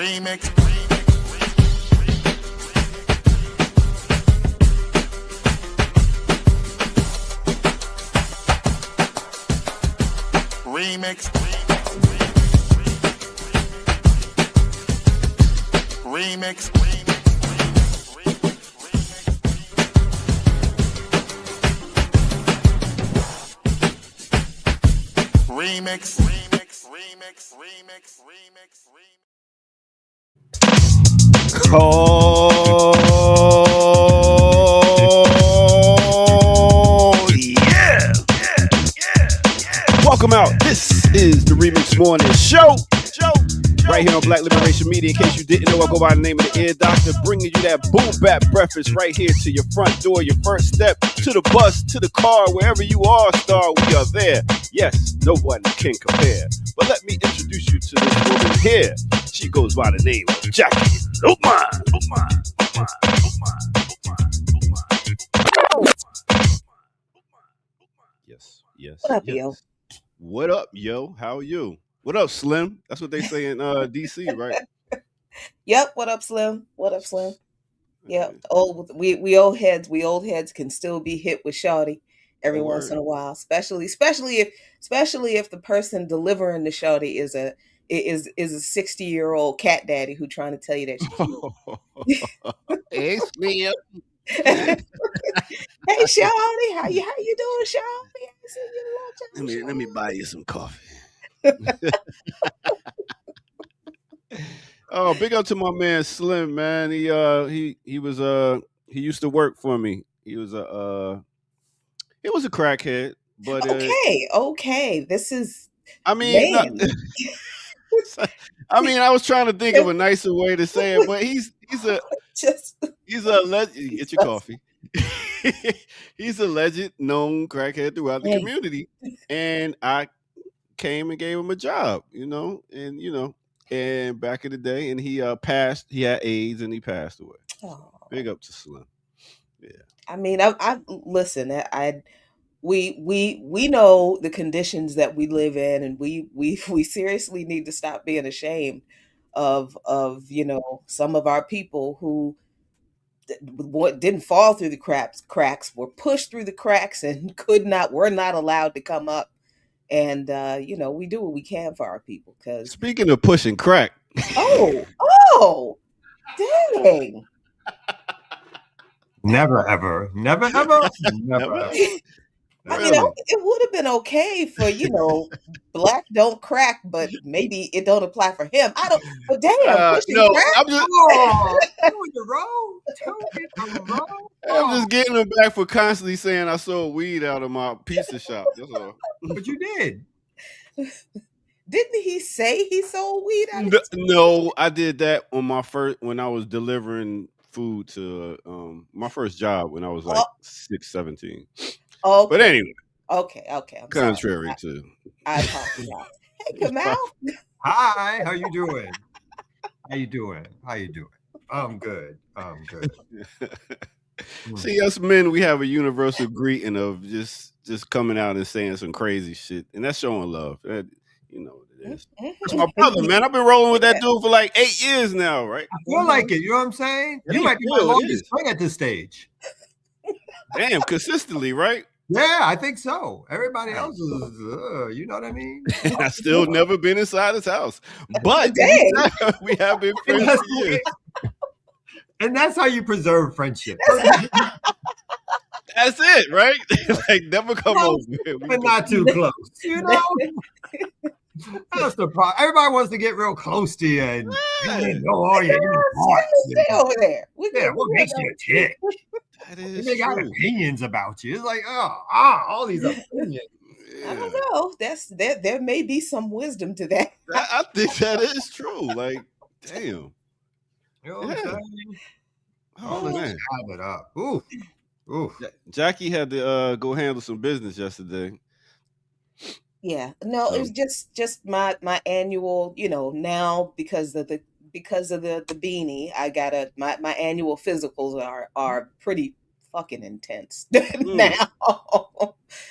Remix. Remix. Remix. Remix. Oh, yeah. Welcome out. This is the Remix Morning Show. Right here on Black Liberation Media. In case you didn't know, I go by the name of the Ear Doctor, bringing you that boom bap breakfast right here to your front door, your first step, to the bus, to the car, wherever you are, star, we are there. Yes, no one can compare. But let me introduce you to this woman here. She goes by the name of Jackie Lukman. Yes. What up, yo? What up, yo? How are you? What up, Slim? That's what they say in DC, right? Yep. What up, Slim? Yep. Old we old heads can still be hit with shawty every once in a while, especially if the person delivering the shawty is a 60-year-old cat daddy who trying to tell you that she's Hey, Slim. hey shawty, how you doing, shawty? I ain't seen you in a long time. Let me buy you some coffee. Oh, big up to my man Slim, man. He was he used to work for me. He was a crackhead, but okay. This is I mean, I mean, I was trying to think of a nicer way to say it, but he's a legend. Get your coffee. He's a legend, known crackhead throughout the community, and I came and gave him a job, and back in the day, and he passed. He had AIDS and he passed away. Oh. Big up to Slim. Yeah. I mean, I listen. We know the conditions that we live in, and we seriously need to stop being ashamed of some of our people who didn't fall through the cracks, were pushed through the cracks, and were not allowed to come up. And we do what we can for our people. Because speaking of pushing crack, oh, dang. Never ever. I mean, it would have been okay for black don't crack, but maybe it don't apply for him. I don't. But damn, pushing crack. I'm just I'm just getting him back for constantly saying I sold weed out of my pizza shop. That's all. But you did. Didn't he say he sold weed out? No, I did that on when I was delivering food to my first job when I was like 17. Okay. But anyway. Okay. I'm contrary sorry. to. I apologize. Hey, Kamal. Hi. How you doing? I'm good. See, us men, we have a universal greeting of just coming out and saying some crazy shit, and that's showing love. You know what it is. That's my brother, man. I've been rolling with that dude for like 8 years now, right? I feel like it. You know what I'm saying? You might be my longest friend at this stage. Damn, consistently, right? Yeah, I think so. Everybody else is, you know what I mean? I still never been inside his house, but we have been friends for years. And that's how you preserve friendship. That's it, right? Like never come over. But not too close, you know? That's the problem. Everybody wants to get real close to you and know all your stay over there. What makes you a tick? That is they got opinions about you. It's like, all these opinions. I don't know. There may be some wisdom to that. I think that is true. Like, damn. You know what I'm saying? Oh man, have it up. Ooh. Jackie had to go handle some business yesterday. Yeah, no, it was just my annual. Now because of the beanie, I got my annual physicals are pretty fucking intense now.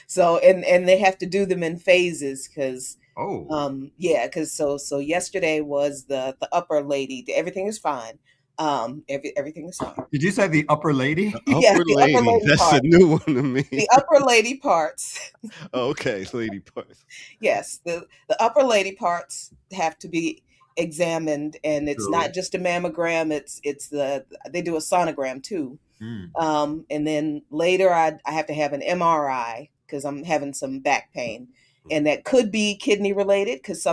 So and they have to do them in phases because Oh. Yeah, because so yesterday was the upper lady. Everything is fine. Everything is fine. Did you say the upper lady? Yeah, Upper the upper lady. lady That's a part. new one to me. The upper lady parts. Okay, lady parts. Yes, the upper lady parts have to be examined, and it's True. not just a mammogram. It's they do a sonogram too. Mm. And then later I have to have an MRI because I'm having some back pain. And that could be kidney related because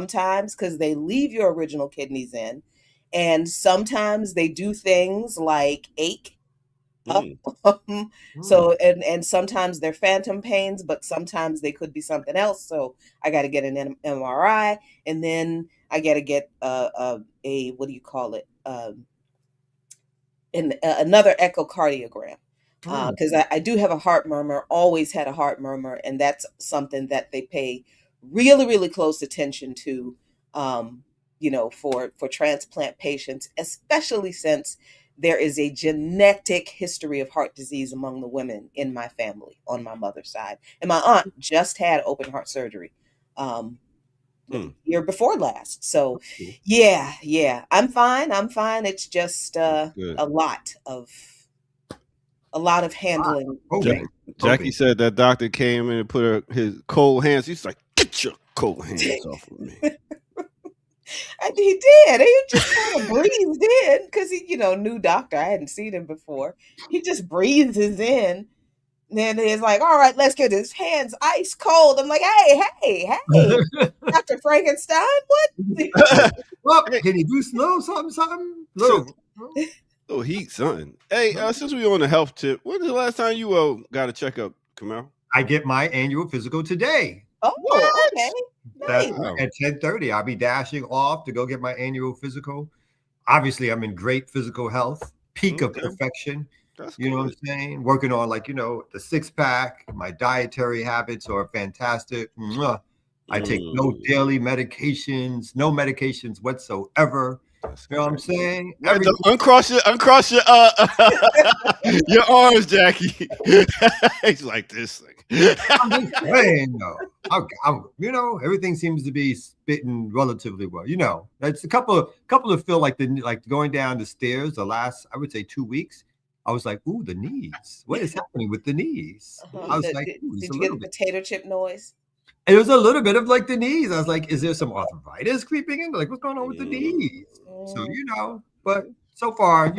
they leave your original kidneys in. And sometimes they do things like ache. Mm. So Mm. and sometimes they're phantom pains, but sometimes they could be something else. So I got to get an MRI, and then I got to get a what do you call it? Another echocardiogram Mm. because I do have a heart murmur, always had a heart murmur, and that's something that they pay really, really close attention to, for transplant patients, especially since there is a genetic history of heart disease among the women in my family on my mother's side. And my aunt just had open heart surgery. Mm. Year before last. So Cool. yeah, I'm fine. I'm fine. It's just Good. a lot of handling. Probing. Jackie Probing. said that doctor came in and put his cold hands. He's like, "Get your cold hands off of me." And he did. He just kind of breathed in because new doctor. I hadn't seen him before. He just breathes in. Then he's like, "All right, let's get his hands ice cold." I'm like, "Hey, Dr. Frankenstein, what?" Well, Hey, can you do slow something? so, Little. heat, son. Hey, since we on the health tip, when's the last time you got a checkup, Kamau? I get my annual physical today. Oh, okay. That's Nice. Wow. at 10:30. I'll be dashing off to go get my annual physical. Obviously, I'm in great physical health, peak of Okay. perfection. That's You know what good. I'm saying? Working on the 6-pack. My dietary habits are fantastic. Mwah. I take no daily medications, no medications whatsoever. That's You know what I'm good. saying? Wait, uncross your your arms, Jackie. He's like this thing. I'm just saying, everything seems to be spitting relatively well. That's a couple of feel like going down the stairs the last, I would say, 2 weeks. I was like, ooh, the knees. What is happening with the knees? I was like, ooh, it's Did a you get little the bit. potato chip noise? It was a little bit of like the knees. I was like, is there some arthritis creeping in? Like, what's going on with the knees? So, but so far,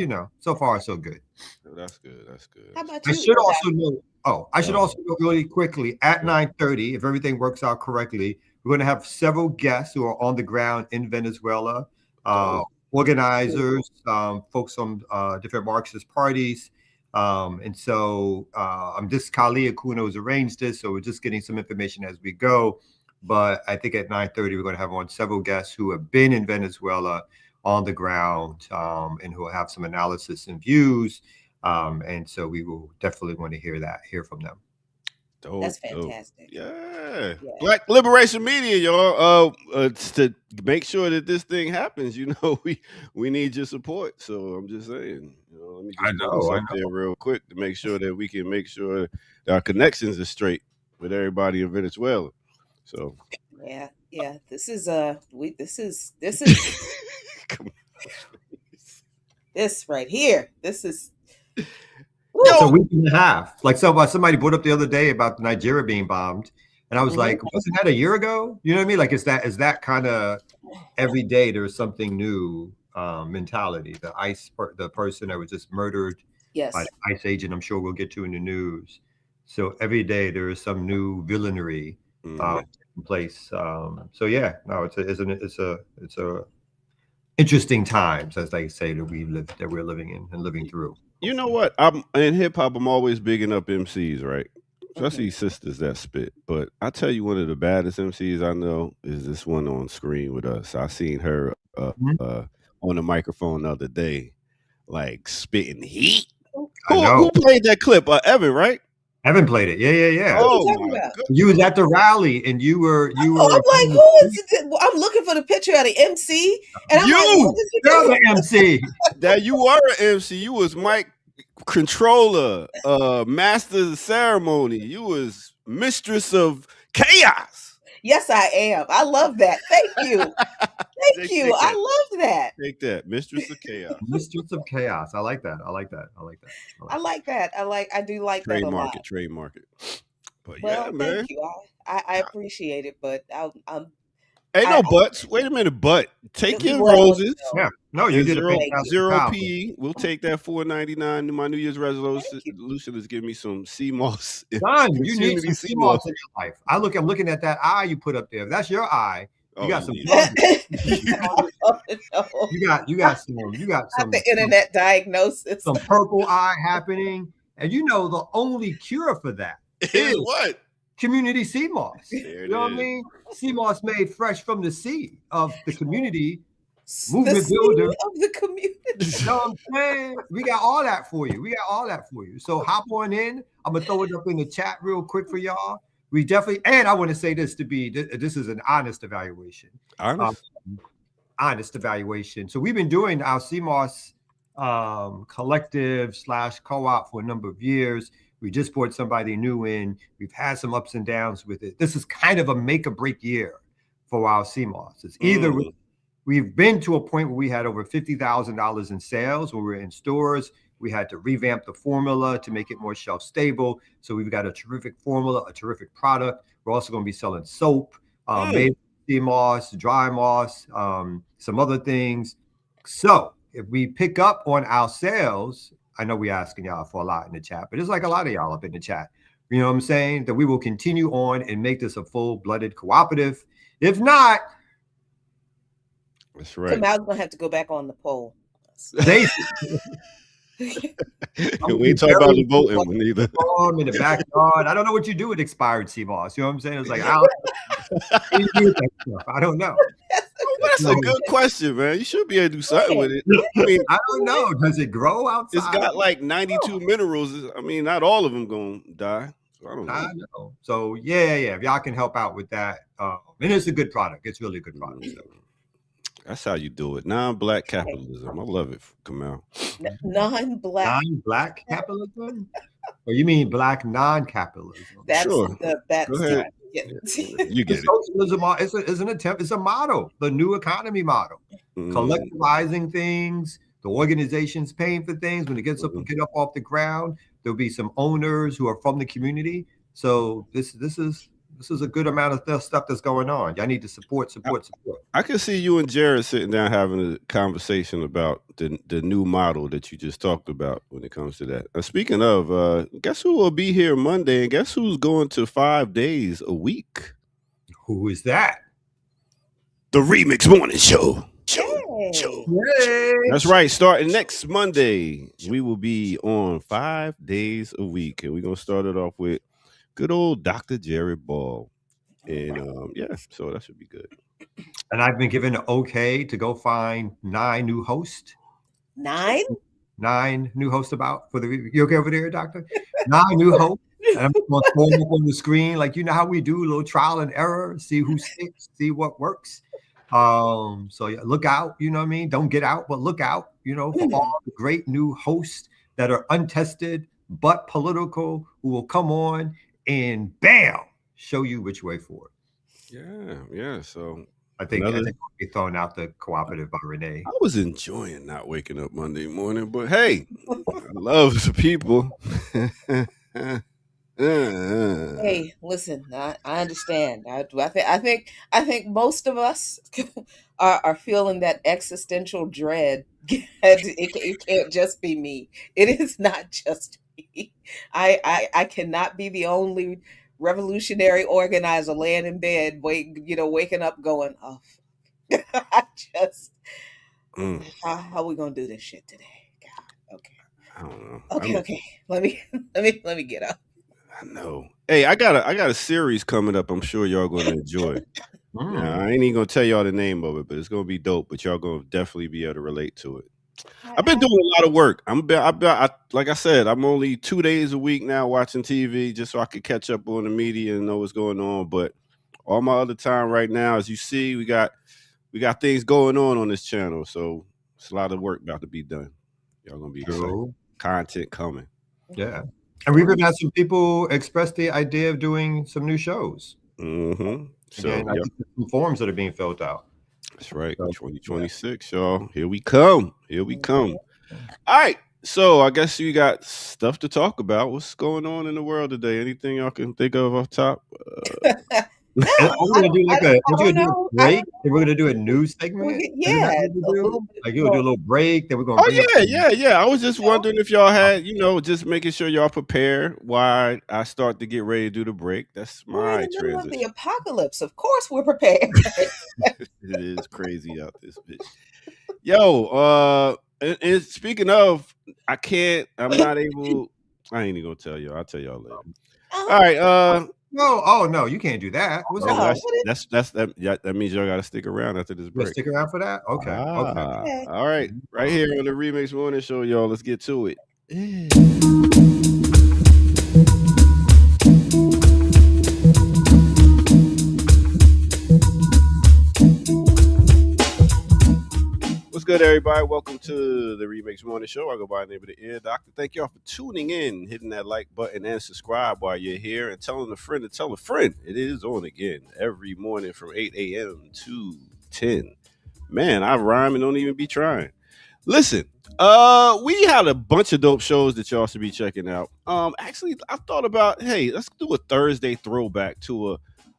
so good. That's good. That's good. How about I you, should Ear also Doctor? know. Oh, I should also know really quickly at 9:30, if everything works out correctly, we're going to have several guests who are on the ground in Venezuela, organizers, folks from different Marxist parties. And so I'm just Kali Akuno has arranged this, so we're just getting some information as we go. But I think at 9:30 we're going to have on several guests who have been in Venezuela on the ground and who will have some analysis and views. And so we will definitely want to hear from them. That's fantastic. Yeah. Yeah. Black Liberation Media, y'all. To make sure that this thing happens, we need your support. So I'm just saying, let me just put this up there real quick to make sure that we can make sure that our connections are straight with everybody in Venezuela. So Yeah. This is Come on. this right here. This is It's a week and a half. Like somebody brought up the other day about Nigeria being bombed, and I was like, wasn't that a year ago? You know what I mean? Like, is that kind of every day there's something new mentality? The person that was just murdered by the ICE agent, I'm sure we'll get to in the news. So every day there is some new villainy in place. So yeah, no, it's a interesting times, as they say, that we're living in and living through. You know what? I'm in hip hop. I'm always bigging up MCs, right? Especially sisters that spit. But I tell you, one of the baddest MCs I know is this one on screen with us. I seen her on the microphone the other day, like spitting heat. Who played that clip? Evan, right? Evan played it. Yeah. What are you talking about? You was at the rally, and you were. I'm like, who is it? I'm looking for the picture of the MC, and I'm like, what is you're the MC. That you were an MC. You was Mike Controller, Master of the Ceremony. You was Mistress of Chaos. Yes, I am. I love that. Thank you. Thank you. Take I that. love that. Take that, Mistress of Chaos. Mistress of Chaos. I like that. I like that. I like that. I I like like that. I do like that a lot. Trademark it. But yeah, Well, thank man. you. I appreciate it, but Ain't I no buts. Wait a minute, but take your well, roses. that. Yeah. No, you And did a zero thank you. fantastic zero job. P. We'll take that $4.99. My New Year's resolution Thank you. is give me some CMOS. Don, you need Community some CMOS CMOS. in your life. I'm looking at that eye you put up there. If that's your eye, you Oh, got some yeah. problems. Oh, no. You got Not the internet diagnosis. some purple eye happening. And you know the only cure for that Is what? community CMOS. There You know what I it is. mean? CMOS made fresh from the sea of the community The movement seed builder. of the community. You know what I'm saying? We got all that for you. So hop on in. I'm gonna throw it up in the chat real quick for y'all. We definitely, and I want to say this to be this is an honest evaluation. Honest. Honest evaluation. So we've been doing our CMOS collective / co-op for a number of years. We just brought somebody new in. We've had some ups and downs with it. This is kind of a make or break year for our CMOS. It's either we've been to a point where we had over $50,000 in sales when we were in stores. We had to revamp the formula to make it more shelf stable. So we've got a terrific formula, a terrific product. We're also going to be selling soap, made sea moss, dry moss, some other things. So if we pick up on our sales, I know we're asking y'all for a lot in the chat, but it's like a lot of y'all up in the chat. You know what I'm saying? That we will continue on and make this a full-blooded cooperative. If not, that's right. Kamal's gonna have to go back on the poll. they we ain't talking about the voting one either. in the backyard. I don't know what you do with expired CMOS. You know what I'm saying? It's like I don't know. That's a good question, man. You should be able to do something with it. I mean, I don't know. Does it grow outside? It's got like 92 minerals. I mean, not all of them gonna die. So I don't know. I know. So yeah. If y'all can help out with that, and it's a good product. It's really a good product. So. That's how you do it. Non-black capitalism. I love it, Kamal. Non-black capitalism? Or you mean black non-capitalism? That's sure. That's Go ahead. You get it. Socialism is an attempt. It's a model, the new economy model, collectivizing things. The organization's paying for things. When it gets up and get up off the ground, there'll be some owners who are from the community. So this is a good amount of stuff that's going on. Y'all need to support. I can see you and Jared sitting down having a conversation about the new model that you just talked about when it comes to that. Speaking of, guess who will be here Monday, and guess who's going to 5 days a week? Who is that? The Remix Morning Show. Yay. That's right. Starting next Monday, we will be on 5 days a week, and we're gonna start it off with good old Dr. Jared Ball. And so that should be good. And I've been given an okay to go find 9 new hosts. 9 new hosts you okay over there, doctor? 9 new hosts. And I'm going to throw them up on the screen. Like, you know how we do a little trial and error, see who sticks, see what works. So yeah, look out, you know what I mean? Don't get out, but look out, for all the great new hosts that are untested, but political, who will come on and bam, show you which way forward. Yeah. So I think we'll be throwing out the cooperative by Renee. I was enjoying not waking up Monday morning, but hey, I love the people. Hey, listen, I understand. I think most of us are feeling that existential dread. It can't just be me. It is not just me. I cannot be the only revolutionary organizer laying in bed, waking up going, oh, I just, how are we gonna do this shit today? God, okay. I don't know. Okay. Let me get up. I know. Hey, I got a series coming up. I'm sure y'all gonna enjoy. Now, I ain't even gonna tell y'all the name of it, but it's gonna be dope. But y'all gonna definitely be able to relate to it. I've been doing a lot of work. Like I said, I'm only 2 days a week now watching TV just so I could catch up on the media and know what's going on. But all my other time right now, as you see, we got things going on this channel. So it's a lot of work about to be done. Y'all gonna be excited. Content coming. Yeah. And we've even had some people express the idea of doing some new shows. So, Again, I yep. think there's some forms that are being filled out. That's right. So, 2026, y'all. Here we come. Here we come. All right. So I guess you got stuff to talk about. What's going on in the world today? Anything y'all can think of off top? No, and are we gonna do like a? I Are you don't gonna do know. a break? And we're gonna do a news segment. Isn't that Yeah, what we a do? little bit. Like you'll do a little break, then we're gonna bring up. Oh yeah. I was just wondering if y'all had, just making sure y'all prepare while I start to get ready to do the break. That's We're in my the middle of the transition. apocalypse. Of course, we're prepared. It is crazy out this bitch. Yo, and speaking of, I'm not able. I ain't even gonna tell y'all. I'll tell y'all later. All right. No, oh no, you can't do that. What's Oh, that? that means y'all got to stick around after this You'll break. stick around for that? Okay. Okay. Okay. All right, right here on the Remix Morning Show, y'all. Let's get to it. What's good, everybody? Welcome to the Remix Morning Show. I go by the name of the Ear Doctor. Thank y'all for tuning in, hitting that like button, and subscribe while you're here, and telling a friend to tell a friend. It is on again every morning from 8 a.m. to 10. Man, I rhyme and don't even be trying. Listen, we had a bunch of dope shows that y'all should be checking out. Actually, I thought about, hey, let's do a Thursday throwback to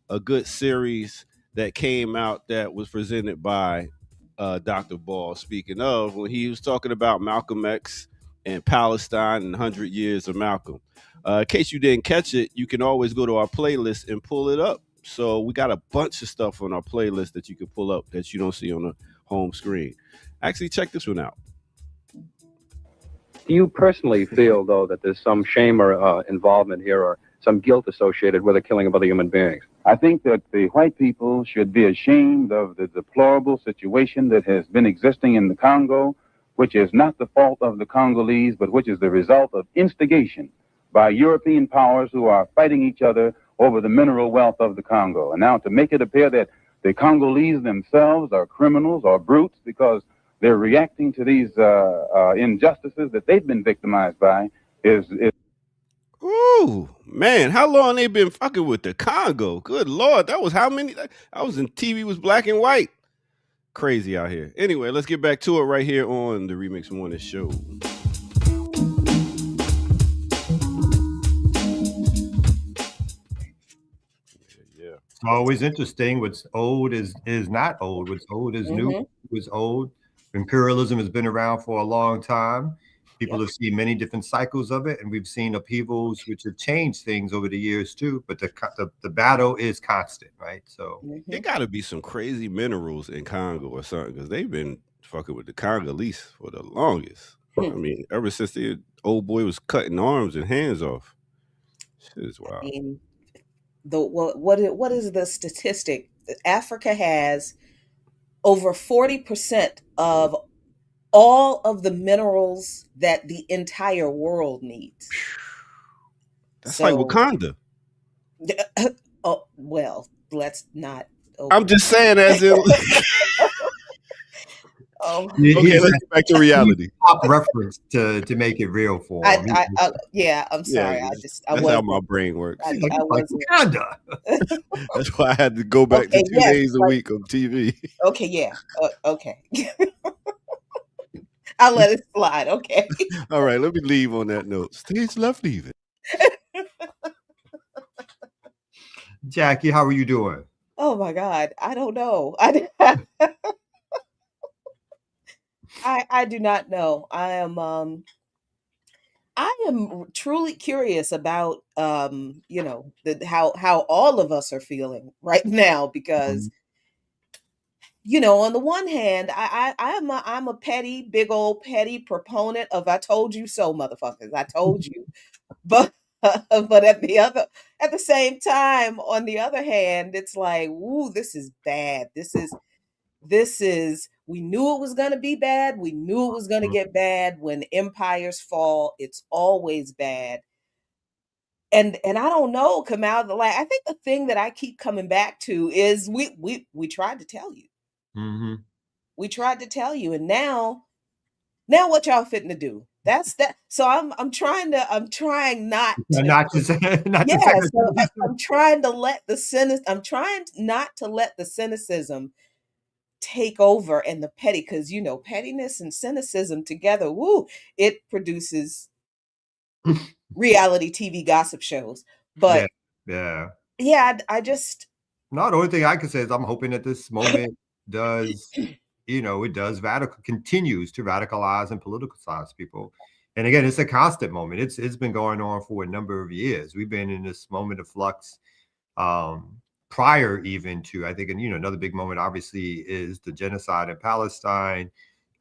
a good series that came out that was presented by Dr. Ball. Speaking of, when he was talking about Malcolm X and Palestine and 100 Years of Malcolm. In case you didn't catch it, you can always go to our playlist and pull it up. So we got a bunch of stuff on our playlist that you can pull up that you don't see on the home screen. Actually, check this one out. Do you personally feel, though, that there's some shame or involvement here or some guilt associated with the killing of other human beings? I think that the white people should be ashamed of the deplorable situation that has been existing in the Congo, which is not the fault of the Congolese, but which is the result of instigation by European powers who are fighting each other over the mineral wealth of the Congo. And now to make it appear that the Congolese themselves are criminals or brutes because they're reacting to these injustices that they've been victimized by is Ooh, man, how long they been fucking with the Congo? Good Lord, that was how many? I was in TV was black and white. Crazy out here. Anyway, let's get back to it right here on the Remix Morning Show. Yeah. It's always interesting. What's old is not old. What's old is new. What's old. Imperialism has been around for a long time. People have seen many different cycles of it, and we've seen upheavals which have changed things over the years too. But the battle is constant, right? So There got to be some crazy minerals in Congo or something because they've been fucking with the Congolese for the longest. I mean, ever since the old boy was cutting arms and hands off. Shit is wild. I mean, what is the statistic? Africa has over 40% of all of the minerals that the entire world needs. That's like Wakanda. Oh, well, let's not. I'm just saying, as in. Okay, let's get back to reality. Pop reference to make it real for him. I'm sorry. Yeah, that's how my brain works. Wakanda. That's why I had to go back to 2 days a week on TV. Okay, yeah. Okay. I'll let it slide. Okay. All right, let me leave on that note. Stage left leaving. Jackie, how are you doing? Oh my God, I don't know. I do not know. I am truly curious about how all of us are feeling right now because on the one hand, I'm a big old petty proponent of "I told you so," motherfuckers. I told you, but at the same time, on the other hand, it's like, ooh, this is bad. This is. We knew it was going to be bad. We knew it was going to get bad. When empires fall, it's always bad. And I don't know, Kamal. I think the thing that I keep coming back to is we tried to tell you. We tried to tell you, and now Now what y'all fitting to do? That's that. So I'm trying not to. Not to say, not Yeah, to say. so I'm trying to let the I'm trying not to let the cynicism take over and the petty, because pettiness and cynicism together, woo, it produces reality TV gossip shows. Yeah, But yeah. yeah, I just No, the only thing I can say is I'm hoping that this moment does, it does continues to radicalize and politicicize people. And again, it's a constant moment. It's been going on for a number of years. We've been in this moment of flux um, prior even to, I think, and another big moment obviously is the genocide in Palestine.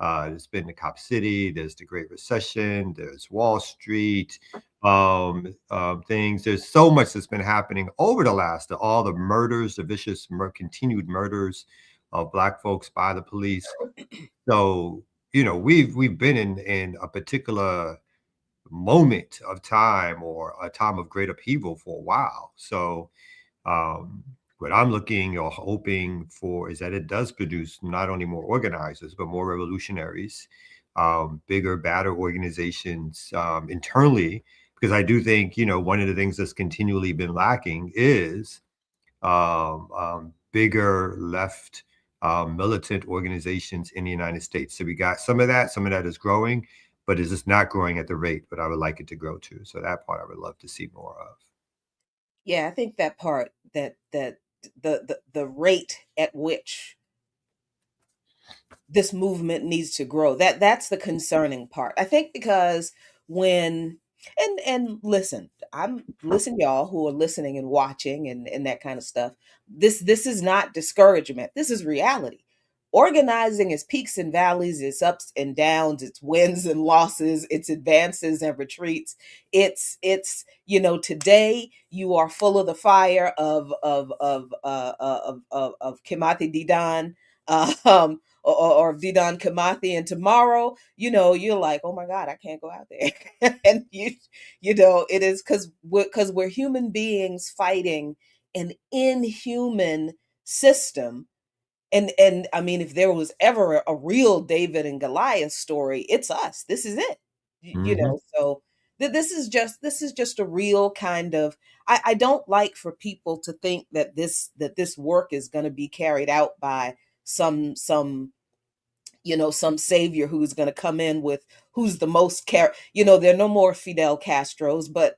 There's been the Cop City, there's the Great Recession, there's Wall Street, things. There's so much that's been happening over the last, all the murders, the vicious continued murders of Black folks by the police. So, we've been in a particular moment of time or a time of great upheaval for a while. So, what I'm looking or hoping for is that it does produce not only more organizers, but more revolutionaries, bigger, badder organizations internally. Because I do think, one of the things that's continually been lacking is bigger left militant organizations in the United States. So we got some of that is growing, but it's just not growing at the rate that I would like it to grow to. So that part I would love to see more of. yeah, I think that part, that the rate at which this movement needs to grow, that's the concerning part, I think, because when and listen, y'all who are listening and watching and that kind of stuff, this is not discouragement, this is reality. Organizing is peaks and valleys, it's ups and downs, it's wins and losses, it's advances and retreats. Today you are full of the fire of Kimati Didan, um or Vidan Kamathi, and tomorrow, you're like, oh my God, I can't go out there. And it is because we're human beings fighting an inhuman system. And I mean, if there was ever a real David and Goliath story, it's us. This is it. Mhm. So this is just a real kind of, I don't like for people to think that this work is going to be carried out by some savior who's going to come in with who's the most there are no more Fidel Castros, but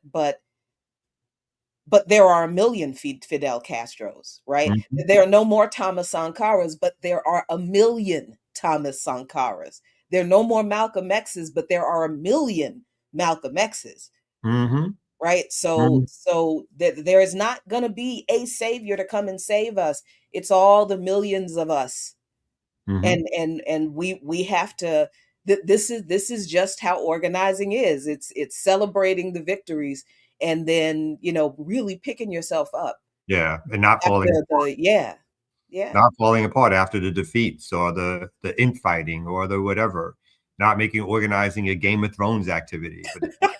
there are a million Fidel Castros, right? Mhm. There are no more Thomas Sankaras, but there are a million Thomas Sankaras. There are no more Malcolm X's, but there are a million Malcolm X's, Mhm. right? So Mhm. there is not going to be a savior to come and save us. It's all the millions of us, Mhm. and we have to. This is just how organizing is. It's celebrating the victories, and then really picking yourself up Yeah, and not falling after the yeah. not falling apart after the defeats or the infighting or the whatever. Not making organizing a Game of Thrones activity, but it's like,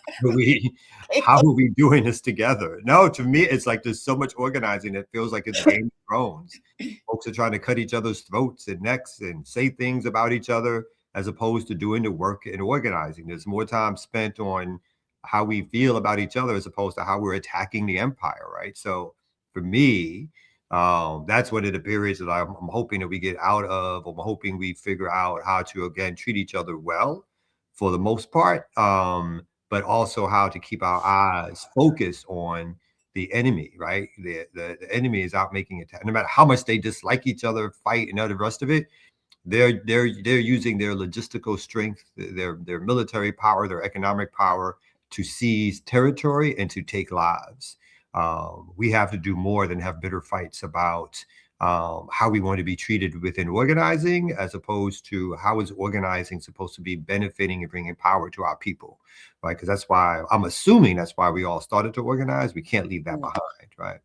how are we doing this together? No, to me, it's like there's so much organizing that feels like it's Game of Thrones. Folks are trying to cut each other's throats and necks and say things about each other as opposed to doing the work and organizing. There's more time spent on how we feel about each other as opposed to how we're attacking the empire, right? So for me, that's one of the periods that I'm hoping that we get out of. I'm hoping we figure out how to again treat each other well, for the most part, but also how to keep our eyes focused on the enemy. Right, the enemy is out making it. No matter how much they dislike each other, fight, and all the rest of it, they're using their logistical strength, their military power, their economic power to seize territory and to take lives. We have to do more than have bitter fights about how we want to be treated within organizing, as opposed to how is organizing supposed to be benefiting and bringing power to our people, right? Because that's why I'm assuming that's why we all started to organize. We can't leave that Mm, behind, right?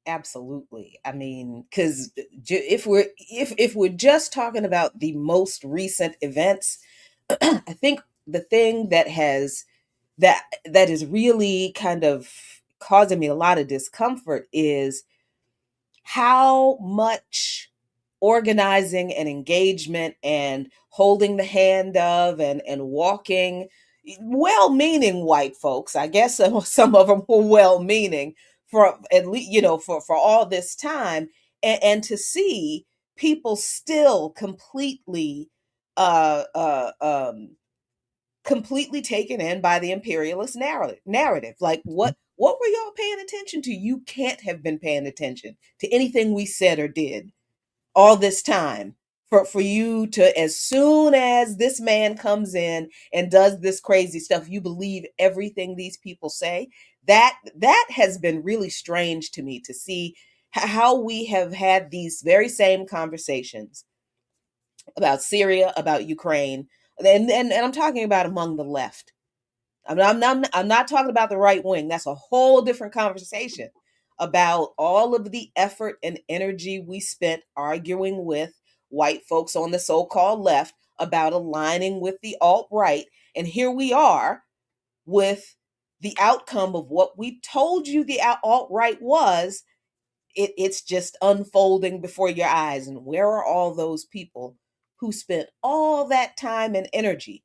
absolutely. I mean, because if we're just talking about the most recent events, I think the thing that is really kind of causing me a lot of discomfort is how much organizing and engagement and holding the hand of and walking, well-meaning white folks. I guess some of them were well-meaning for at least, for all this time, and to see people still uh, uh, um, completely taken in by the imperialist narrative. Like, what were y'all paying attention to? You can't have been paying attention to anything we said or did all this time for you to, as soon as this man comes in and does this crazy stuff, you believe everything these people say. That has been really strange to me, to see how we have had these very same conversations about Syria, about Ukraine, and I'm talking about among the left. I'm not talking about the right wing. That's a whole different conversation about all of the effort and energy we spent arguing with white folks on the so-called left about aligning with the alt-right. And here we are with the outcome of what we told you the alt-right was. It's just unfolding before your eyes. And where are all those people who spent all that time and energy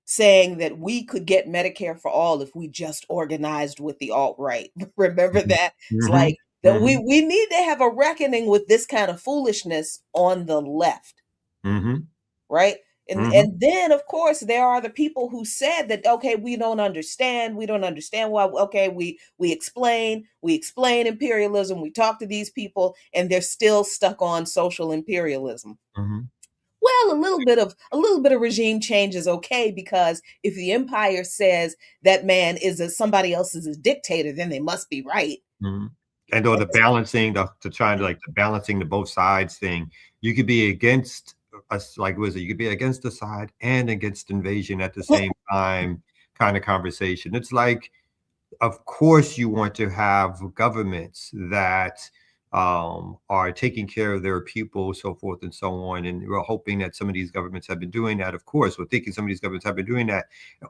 saying that we could get Medicare for all if we just organized with the alt-right? Remember that? It's Mm-hmm. like that Mm-hmm. we need to have a reckoning with this kind of foolishness on the left, Mm-hmm. right? And Mm-hmm. and then of course there are the people who said that, okay, we don't understand why. Okay, we explain imperialism, we talk to these people, and they're still stuck on social imperialism. Mm-hmm. Well, a little bit of regime change is okay, because if the empire says that man somebody else is a dictator, then they must be right. Mm-hmm. And or the balancing, the trying to, like, the balancing the both sides thing. You could be against us, like, was it? You could be against the side and against invasion at the same time, kind of conversation. It's like, of course, you want to have governments that are taking care of their people, so forth and so on. And we're hoping that some of these governments have been doing that. Of course, we're thinking some of these governments have been doing that.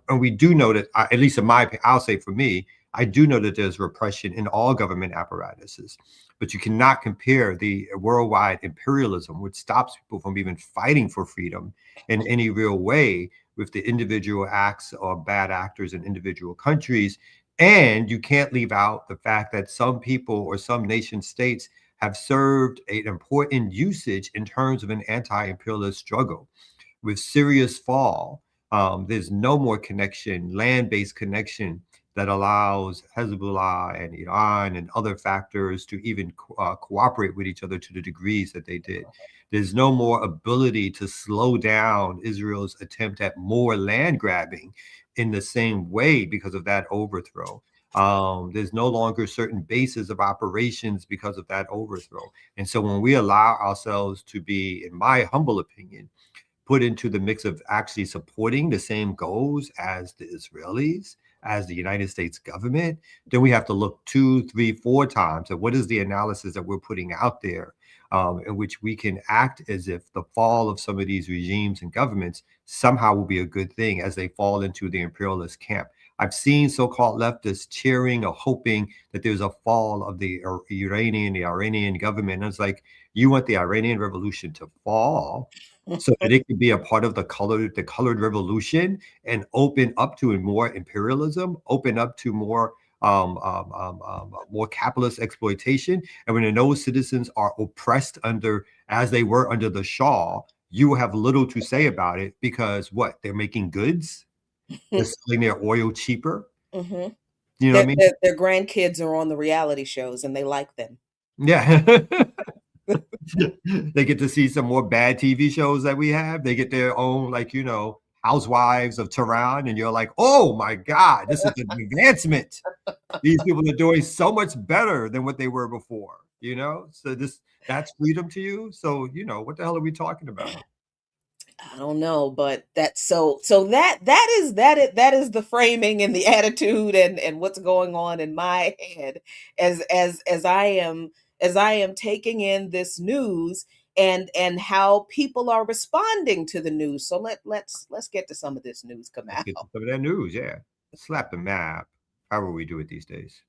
And we do know that, at least in my opinion, I'll say for me, I do know that there's repression in all government apparatuses. But you cannot compare the worldwide imperialism, which stops people from even fighting for freedom in any real way, with the individual acts or bad actors in individual countries. And you can't leave out the fact that some people or some nation states have served an important usage in terms of an anti-imperialist struggle. With Syria's fall, there's no more connection, land-based connection, that allows Hezbollah and Iran and other factors to even cooperate with each other to the degrees that they did. There's no more ability to slow down Israel's attempt at more land grabbing in the same way because of that overthrow. There's no longer certain bases of operations because of that overthrow. And so when we allow ourselves to be, in my humble opinion, put into the mix of actually supporting the same goals as the Israelis, as the United States government, then we have to look 2, 3, 4 times at what is the analysis that we're putting out there, in which we can act as if the fall of some of these regimes and governments somehow will be a good thing as they fall into the imperialist camp. I've seen so-called leftists cheering or hoping that there's a fall of the Iranian government. And it's like, you want the Iranian Revolution to fall so that it could be a part of the colored revolution and open up to more imperialism, open up to more more capitalist exploitation. And when those citizens are oppressed as they were under the Shah, you have little to say about it, because what? They're making goods, they're selling their oil cheaper. Mm-hmm. You know what I mean? Their grandkids are on the reality shows and they like them. Yeah. They get to see some more bad TV shows that we have. They get their own, like, Housewives of Tehran, and you're like, oh my God, this is an advancement. These people are doing so much better than what they were before, So that's freedom to you. So, what the hell are we talking about? I don't know, but that is the framing and the attitude and what's going on in my head as I am taking in this news and how people are responding to the news. So let's get to some of this news come Let's out. get to some of that news, yeah. Slap the map. However we do it these days.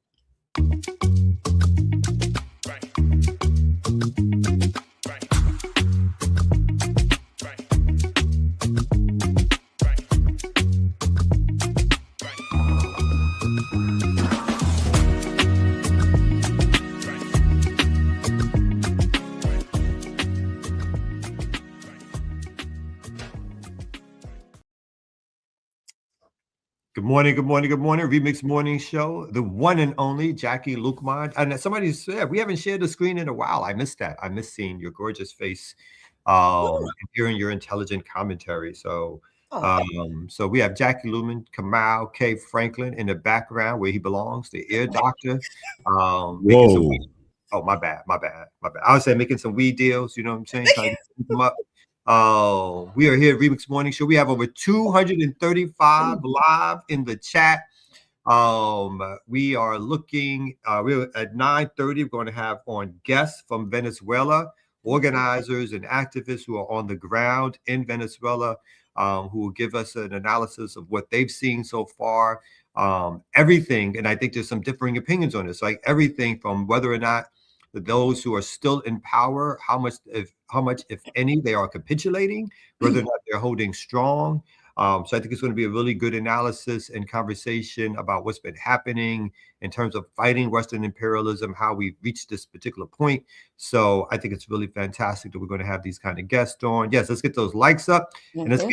Good morning, good morning, good morning. Remix Morning Show, the one and only Jackie Lukman. And somebody said we haven't shared the screen in a while. I missed that. I missed seeing your gorgeous face, and hearing your intelligent commentary. So, Oh, so we have Jackie Lumen, Kamal K. Franklin in the background where he belongs, the ear doctor, making some. Whoa. Oh, my bad, my bad, my bad. I was saying making some weed deals. You know what I'm saying? Trying to get them up. We are here at Remix Morning Show. We have over 235 live in the chat. We are looking, we're at 9:30. We're going to have on guests from Venezuela, organizers and activists who are on the ground in Venezuela, who will give us an analysis of what they've seen so far. Everything, and I think there's some differing opinions on this, like everything from whether or not those who are still in power, how much, if any, they are capitulating, whether or not they're holding strong. So I think it's going to be a really good analysis and conversation about what's been happening in terms of fighting Western imperialism, how we've reached this particular point. So I think it's really fantastic that we're going to have these kind of guests on. Yes, let's get those likes up, and let's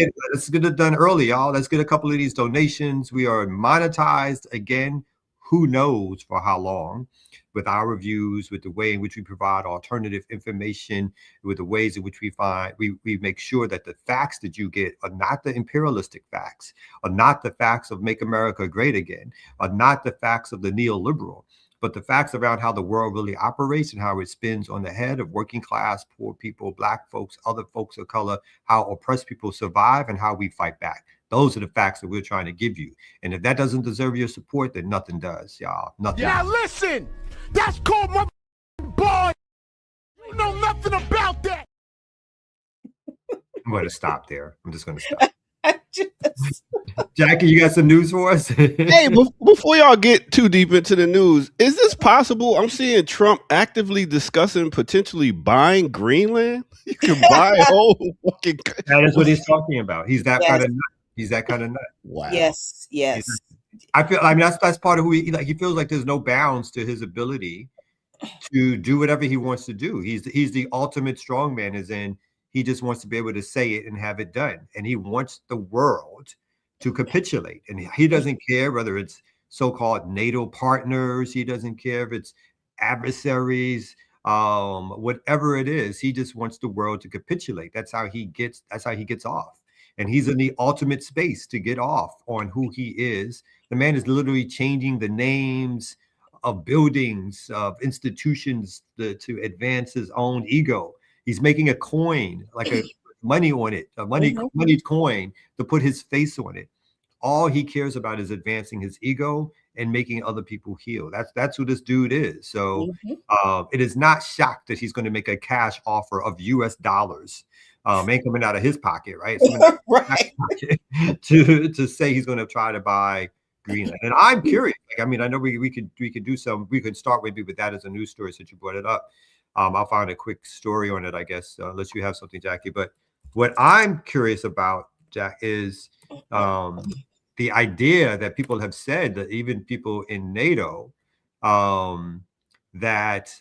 get it done early, y'all. Let's get a couple of these donations. We are monetized again. Who knows for how long? With our reviews, with the way in which we provide alternative information, with the ways in which we make sure that the facts that you get are not the imperialistic facts, are not the facts of make America great again, are not the facts of the neoliberal, but the facts around how the world really operates and how it spins on the head of working class, poor people, Black folks, other folks of color, how oppressed people survive and how we fight back. Those are the facts that we're trying to give you. And if that doesn't deserve your support, then nothing does, y'all. Nothing. Now listen, that's called my boy. You know nothing about that. I'm going to stop there. I'm just going to stop. Jackie, you got some news for us? Hey, before y'all get too deep into the news, is this possible? I'm seeing Trump actively discussing potentially buying Greenland. You can buy a whole fucking. That is what he's talking about. He's that kind of nut. He's that kind of nut. Wow. Yes, yes. I mean, that's part of who he like. He feels like there's no bounds to his ability to do whatever he wants to do. He's the ultimate strongman, as in he just wants to be able to say it and have it done. And he wants the world to capitulate. And he doesn't care whether it's so-called NATO partners. He doesn't care if it's adversaries, whatever it is. He just wants the world to capitulate. That's how he gets off. And he's in the ultimate space to get off on who he is. The man is literally changing the names of buildings, of institutions to advance his own ego. He's making a coin, like a money on it, a money coin to put his face on it. All he cares about is advancing his ego and making other people heal. That's who this dude is. So it is not shocked that he's going to make a cash offer of US dollars. Ain't coming out of his pocket, right? Right. To say he's going to try to buy Greenland. And I'm curious. Like, I mean, I know we could start maybe with that as a news story since you brought it up. I'll find a quick story on it, I guess, unless you have something, Jackie. But what I'm curious about, Jack, is the idea that people have said, that even people in NATO, that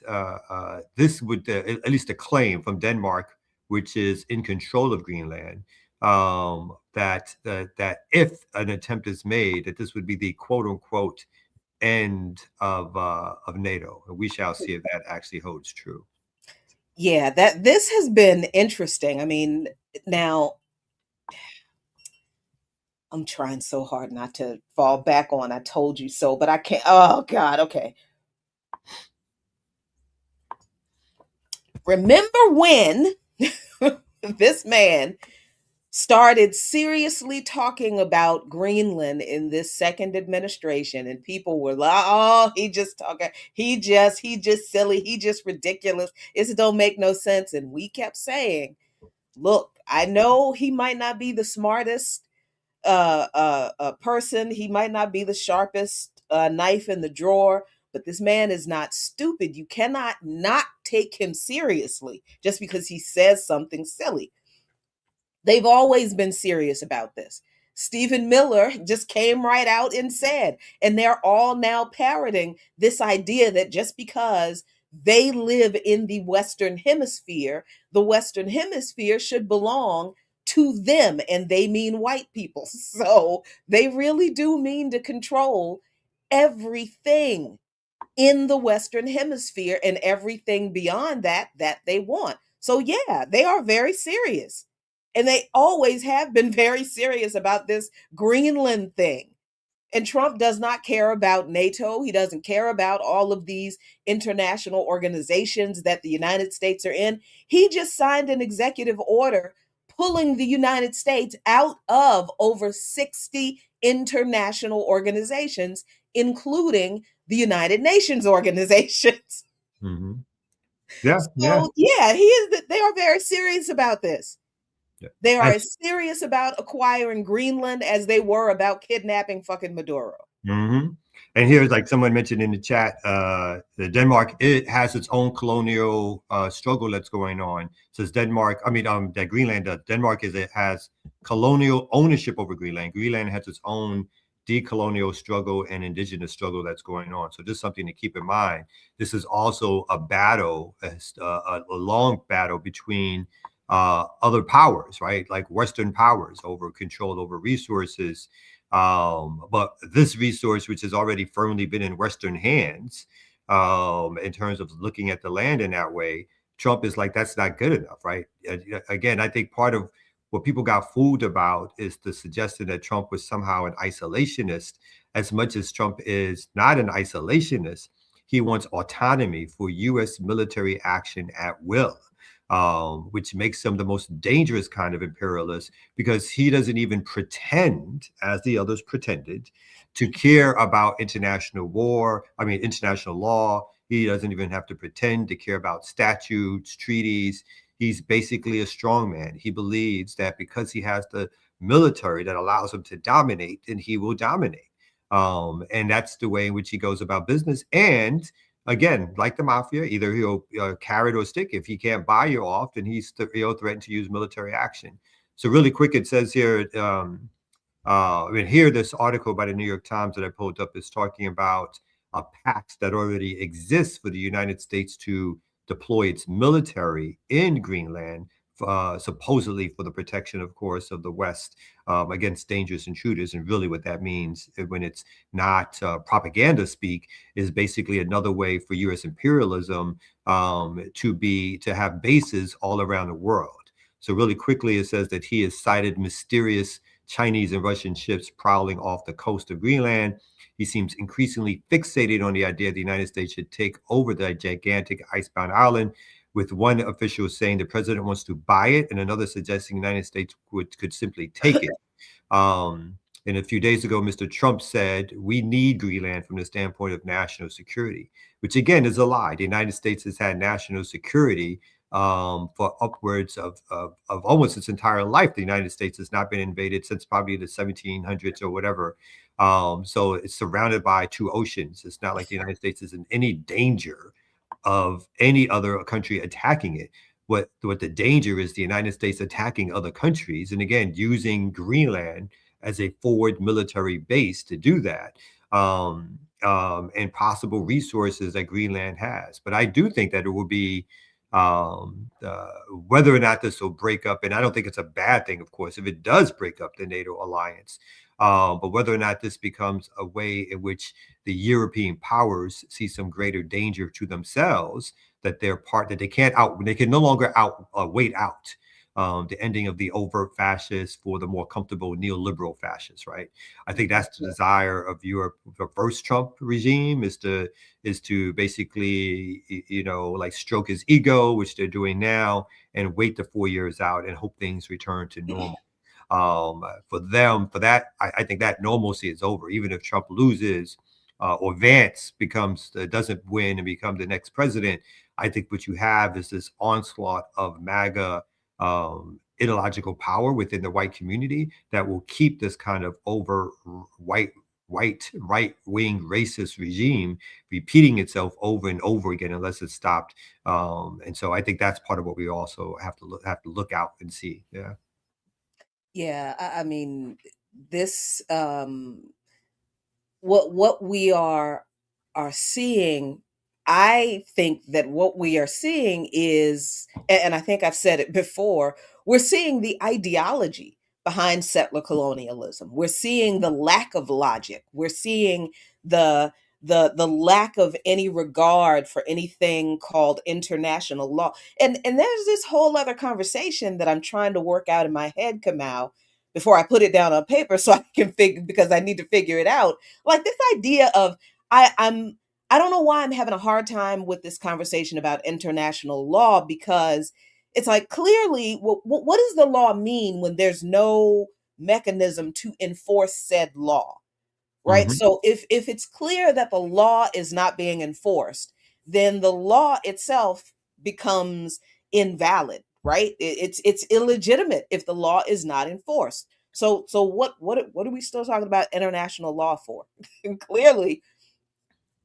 this would, at least a claim from Denmark, which is in control of Greenland, that if an attempt is made, that this would be the quote unquote end of NATO. We shall see if that actually holds true. Yeah, this has been interesting. I mean, now I'm trying so hard not to fall back on I told you so, but I can't. Oh God, okay. Remember when this man started seriously talking about Greenland in this second administration, and people were like, oh, he just talking, he just silly, he just ridiculous, it don't make no sense. And we kept saying, look, I know he might not be the smartest person, he might not be the sharpest knife in the drawer, but this man is not stupid. You cannot not take him seriously just because he says something silly. They've always been serious about this. Stephen Miller just came right out and said, and they're all now parroting this idea that just because they live in the Western Hemisphere should belong to them, and they mean white people. So they really do mean to control everything in the Western Hemisphere and everything beyond that that they want. So, yeah, they are very serious. And they always have been very serious about this Greenland thing. And Trump does not care about NATO. He doesn't care about all of these international organizations that the United States are in. He just signed an executive order pulling the United States out of over 60 international organizations, including the United Nations organizations. Mm-hmm. Yeah, yeah. So, yeah, they are very serious about this. Yeah. They are as serious about acquiring Greenland as they were about kidnapping fucking Maduro. Mm-hmm. And here's, like someone mentioned in the chat, the Denmark, it has its own colonial struggle that's going on. It says Denmark, that Greenland does. Denmark has colonial ownership over Greenland. Greenland has its own decolonial struggle and indigenous struggle that's going on. So just something to keep in mind. This is also a battle, a long battle between other powers, right? Like Western powers over control over resources. But this resource, which has already firmly been in Western hands, in terms of looking at the land in that way, Trump is like, that's not good enough, right? Again, I think part of what people got fooled about is the suggestion that Trump was somehow an isolationist. As much as Trump is not an isolationist, he wants autonomy for U.S. military action at will. Which makes him the most dangerous kind of imperialist, because he doesn't even pretend, as the others pretended, to care about international law. He doesn't even have to pretend to care about statutes, treaties. He's basically a strongman. He believes that because he has the military that allows him to dominate, then he will dominate. And that's the way in which he goes about business. And again, like the mafia, either he'll carrot or stick. If he can't buy you off, then he'll threaten to use military action. So really quick, it says here, here, this article by the New York Times that I pulled up is talking about a pact that already exists for the United States to deploy its military in Greenland, supposedly for the protection, of course, of the West against dangerous intruders. And really what that means, when it's not propaganda speak, is basically another way for U.S. imperialism to have bases all around the world. So really quickly, it says that he has cited mysterious Chinese and Russian ships prowling off the coast of Greenland. He seems increasingly fixated on the idea the United States should take over the gigantic icebound island, with one official saying the president wants to buy it and another suggesting the United States could simply take it. And a few days ago, Mr. Trump said, we need Greenland from the standpoint of national security, which again is a lie. The United States has had national security for upwards of almost its entire life. The United States has not been invaded since probably the 1700s or whatever. So it's surrounded by two oceans. It's not like the United States is in any danger of any other country attacking it. What the danger is, the United States attacking other countries, and again, using Greenland as a forward military base to do that, and possible resources that Greenland has. But I do think that it will be, whether or not this will break up, and I don't think it's a bad thing, of course, if it does break up the NATO alliance, but whether or not this becomes a way in which the European powers see some greater danger to themselves, that they can no longer wait out the ending of the overt fascists for the more comfortable neoliberal fascists, right? I think that's the desire of Europe. The first Trump regime is to basically, like stroke his ego, which they're doing now, and wait the 4 years out and hope things return to normal. For that, I think that normalcy is over. Even if Trump loses, or Vance doesn't win and become the next president, I think what you have is this onslaught of MAGA ideological power within the white community that will keep this kind of white right-wing racist regime repeating itself over and over again unless it's stopped. And so I think that's part of what we also have to look out and see. Yeah. Yeah, I mean, this what we are seeing, I think that what we are seeing is, and I think I've said it before, we're seeing the ideology behind settler colonialism. We're seeing the lack of logic. We're seeing the the lack of any regard for anything called international law. And there's this whole other conversation that I'm trying to work out in my head, Kamau, before I put it down on paper so I can figure, because I need to figure it out. Like this idea of I'm I don't know why I'm having a hard time with this conversation about international law, because it's like clearly what does the law mean when there's no mechanism to enforce said law, right? Mhm. So if it's clear that the law is not being enforced, then the law itself becomes invalid, right? It's illegitimate if the law is not enforced. So what are we still talking about international law for? clearly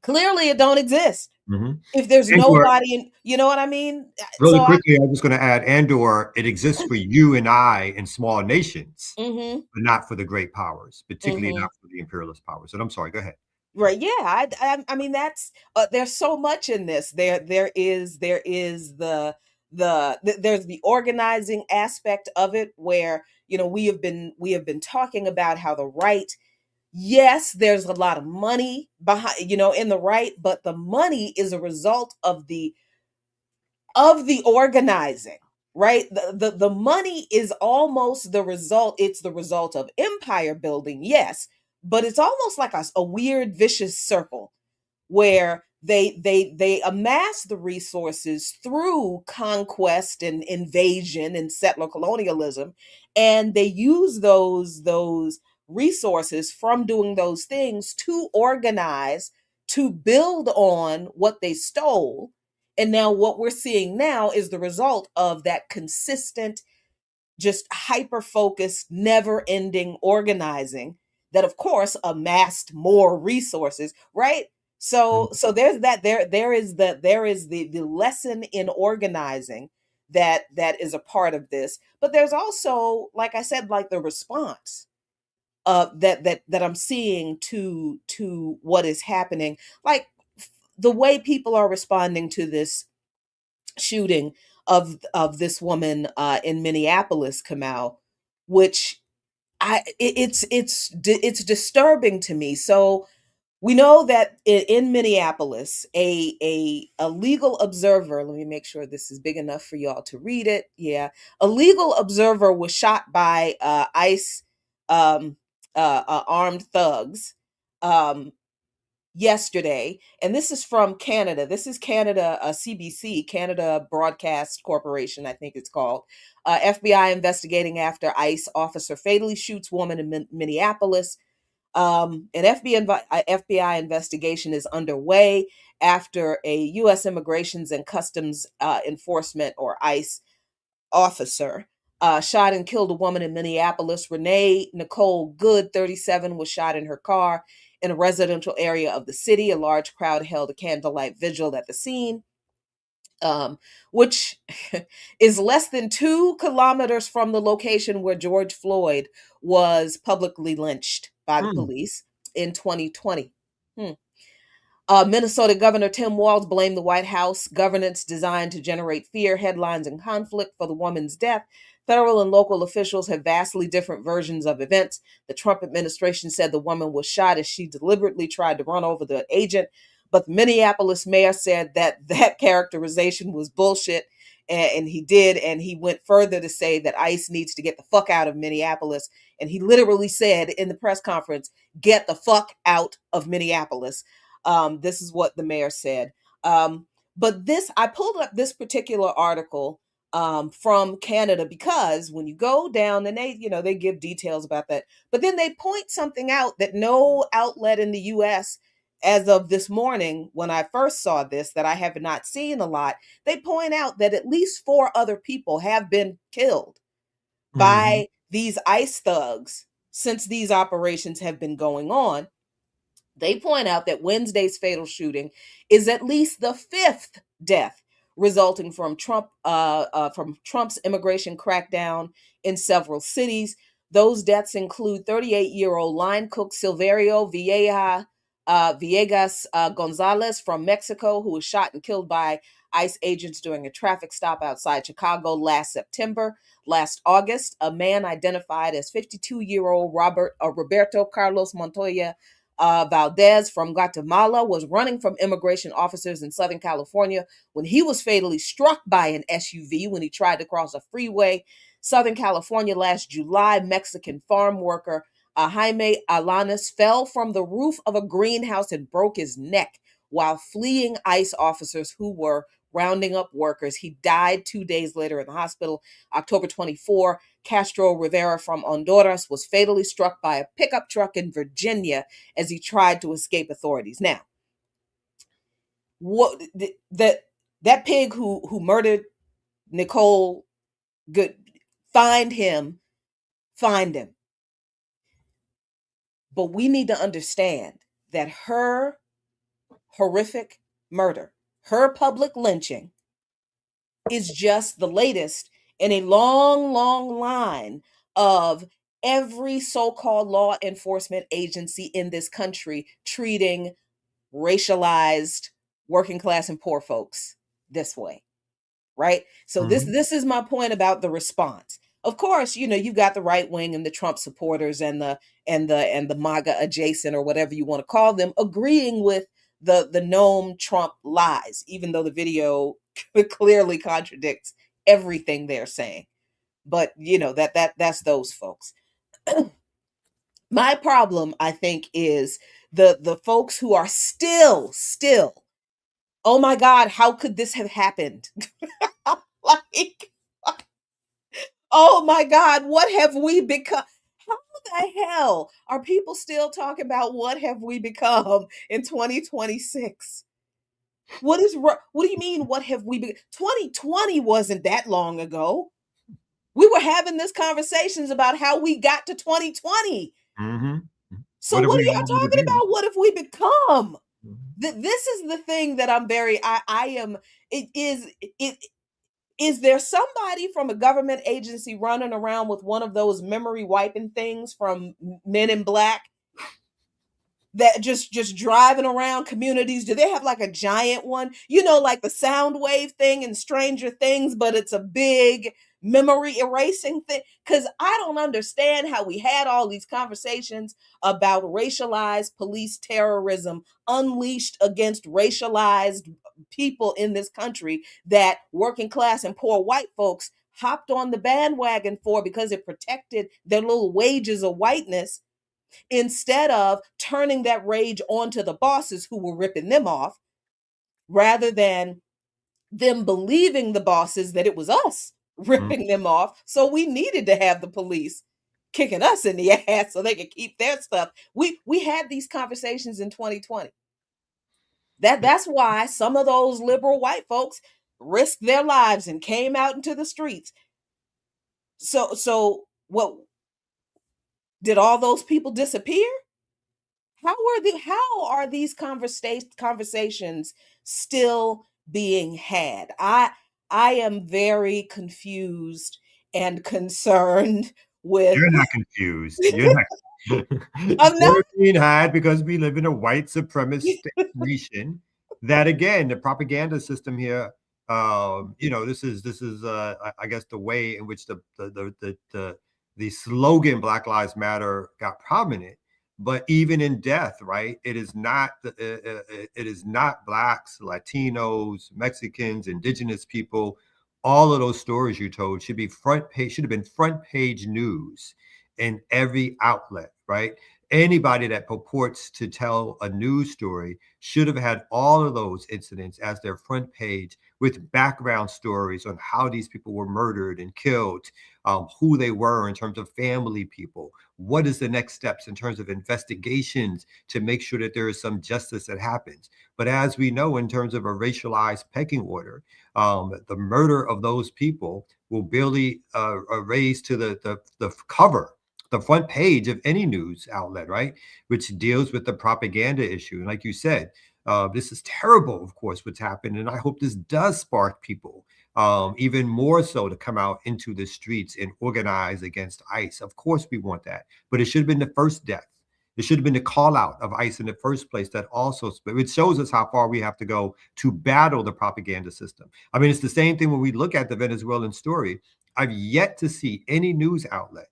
Clearly it don't exist Mhm. if there's And/or nobody in, you know what I mean? really So I quickly, I was gonna add, and/or it exists for you and I and small nations, mhm, but not for the great powers, particularly mhm. not for the imperialist powers. And I'm sorry, go ahead. Right, yeah, I mean, that's, there's so much in this. There is there's the organizing aspect of it where, we have been talking about how the right, yes, there's a lot of money behind, in the right, but the money is a result of the organizing, right? The money is almost the result, it's the result of empire building, yes, but it's almost like a weird vicious circle where they amass the resources through conquest and invasion and settler colonialism, and they use those resources from doing those things to organize, to build on what they stole. And now what we're seeing now is the result of that consistent, just hyper focused, never ending organizing that of course amassed more resources, right? So there's that, there is the lesson in organizing that is a part of this, but there's also, like I said, like the response that I'm seeing to what is happening, like the way people are responding to this shooting of this woman in Minneapolis, Kamau, which it's disturbing to me. So we know that in Minneapolis, a legal observer. Let me make sure this is big enough for y'all to read it. Yeah, a legal observer was shot by ICE armed thugs. Um, Yesterday, and this is from Canada. This is Canada, CBC, Canada Broadcast Corporation, I think it's called. FBI investigating after ICE officer fatally shoots woman in Minneapolis. An FBI investigation is underway after a U.S. Immigrations and Customs Enforcement, or ICE, officer shot and killed a woman in Minneapolis. Renee Nicole Good, 37, was shot in her car in a residential area of the city. A large crowd held a candlelight vigil at the scene, which is less than 2 kilometers from the location where George Floyd was publicly lynched by the Mm. police in 2020. Hmm. Minnesota Governor Tim Walz blamed the White House governance designed to generate fear, headlines, and conflict for the woman's death. Federal and local officials have vastly different versions of events. The Trump administration said the woman was shot as she deliberately tried to run over the agent, but the Minneapolis mayor said that that characterization was bullshit, and he did, and he went further to say that ICE needs to get the fuck out of Minneapolis, and he literally said in the press conference, "Get the fuck out of Minneapolis." This is what the mayor said. But I pulled up this particular article from Canada, because when you go down and they give details about that, but then they point something out that no outlet in the U.S. as of this morning, when I first saw this, that I have not seen a lot, they point out that at least 4 other people have been killed Mhm. by these ICE thugs since these operations have been going on. They point out that Wednesday's fatal shooting is at least the 5th death resulting from Trump's immigration crackdown in several cities. Those deaths include 38-year-old line cook Silverio Vieja, Villegas Gonzalez from Mexico, who was shot and killed by ICE agents during a traffic stop outside Chicago last September. Last August, a man identified as 52-year-old Roberto Carlos Montoya Valdez from Guatemala was running from immigration officers in Southern California when he was fatally struck by an SUV when he tried to cross a freeway. Southern California last July, Mexican farm worker Jaime Alanis fell from the roof of a greenhouse and broke his neck while fleeing ICE officers who were rounding up workers. He died 2 days later in the hospital. October 24, Castro Rivera from Honduras was fatally struck by a pickup truck in Virginia as he tried to escape authorities. Now, what that pig who murdered Nicole Good, find him. But we need to understand that her horrific murder, her public lynching, is just the latest in a long, long line of every so-called law enforcement agency in this country treating racialized working class and poor folks this way. Right? So this is my point about the response. Of course, you've got the right wing and the Trump supporters and the MAGA adjacent or whatever you want to call them agreeing with the Noam Trump lies, even though the video clearly contradicts everything they're saying. But that's those folks. My problem, I think, is the folks who are still, oh my God, how could this have happened? Like, oh my God, what have we become? How the hell are people still talking about what have we become in 2026? What do you mean, what have we become? 2020 wasn't that long ago. We were having this conversations about how we got to 2020. So what are y'all talking about? What have we become? This is the thing that I'm very, is there somebody from a government agency running around with one of those memory wiping things from Men in Black that just driving around communities? Do they have like a giant one? Like the sound wave thing in Stranger Things, but it's a big memory erasing thing? Because I don't understand how we had all these conversations about racialized police terrorism unleashed against racialized people in this country that working class and poor white folks hopped on the bandwagon for because it protected their little wages of whiteness, instead of turning that rage onto the bosses who were ripping them off, rather than them believing the bosses that it was us ripping them off. So we needed to have the police kicking us in the ass so they could keep their stuff. We had these conversations in 2020. That's why some of those liberal white folks risked their lives and came out into the streets. So what, did all those people disappear? How are these conversations still being had? I am very confused and concerned with. You're not confused. You're not. I'm not. We're being had because we live in a white supremacist nation. That again, the propaganda system here. This is I guess the way in which the slogan Black Lives Matter got prominent. But even in death, right? It is not Blacks, Latinos, Mexicans, Indigenous people. All of those stories you told should have been front page news in every outlet, right? Anybody that purports to tell a news story should have had all of those incidents as their front page with background stories on how these people were murdered and killed, who they were in terms of family people. What is the next steps in terms of investigations to make sure that there is some justice that happens? But as we know, in terms of a racialized pecking order, the murder of those people will barely raise to the cover, the front page of any news outlet, right? Which deals with the propaganda issue. And like you said, this is terrible, of course, what's happened. And I hope this does spark people even more so to come out into the streets and organize against ICE. Of course, we want that. But it should have been the first death. It should have been the call out of ICE in the first place that also, it shows us how far we have to go to battle the propaganda system. I mean, it's the same thing when we look at the Venezuelan story. I've yet to see any news outlet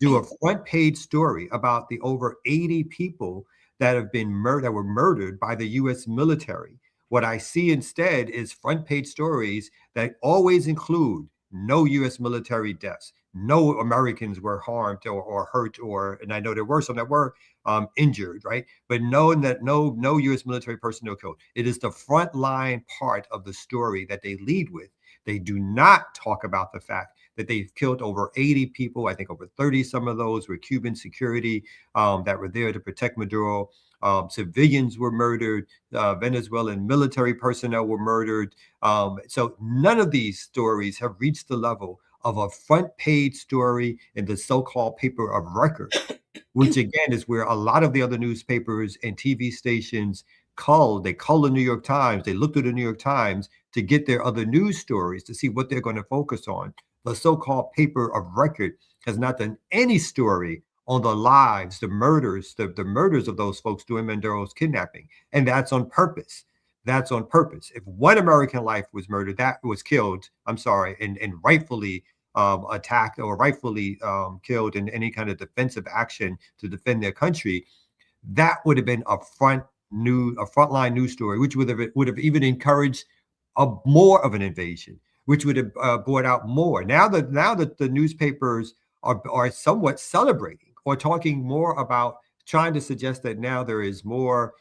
do a front page story about the over 80 people that have been that were murdered by the U.S. military. What I see instead is front page stories that always include no U.S. military deaths, no Americans were harmed or hurt, and I know there were some that were injured, right? But knowing that no U.S. military personnel killed. It is the frontline part of the story that they lead with. They do not talk about the fact that they've killed over 80 people. I think over 30, some of those were Cuban security that were there to protect Maduro. Civilians were murdered. Venezuelan military personnel were murdered. So none of these stories have reached the level of a front page story in the so-called paper of record, which again is where a lot of the other newspapers and TV stations they cull the New York Times. They look to the New York Times to get their other news stories to see what they're going to focus on. The so-called paper of record has not done any story on the lives, the murders, the murders of those folks during Maduro's kidnapping. And that's on purpose. That's on purpose. If one American life was murdered, that was killed, I'm sorry, and rightfully attacked or rightfully killed in any kind of defensive action to defend their country, that would have been a frontline news story, which would have even encouraged more of an invasion, which would have brought out more. Now that the newspapers are somewhat celebrating or talking more about trying to suggest that now there is more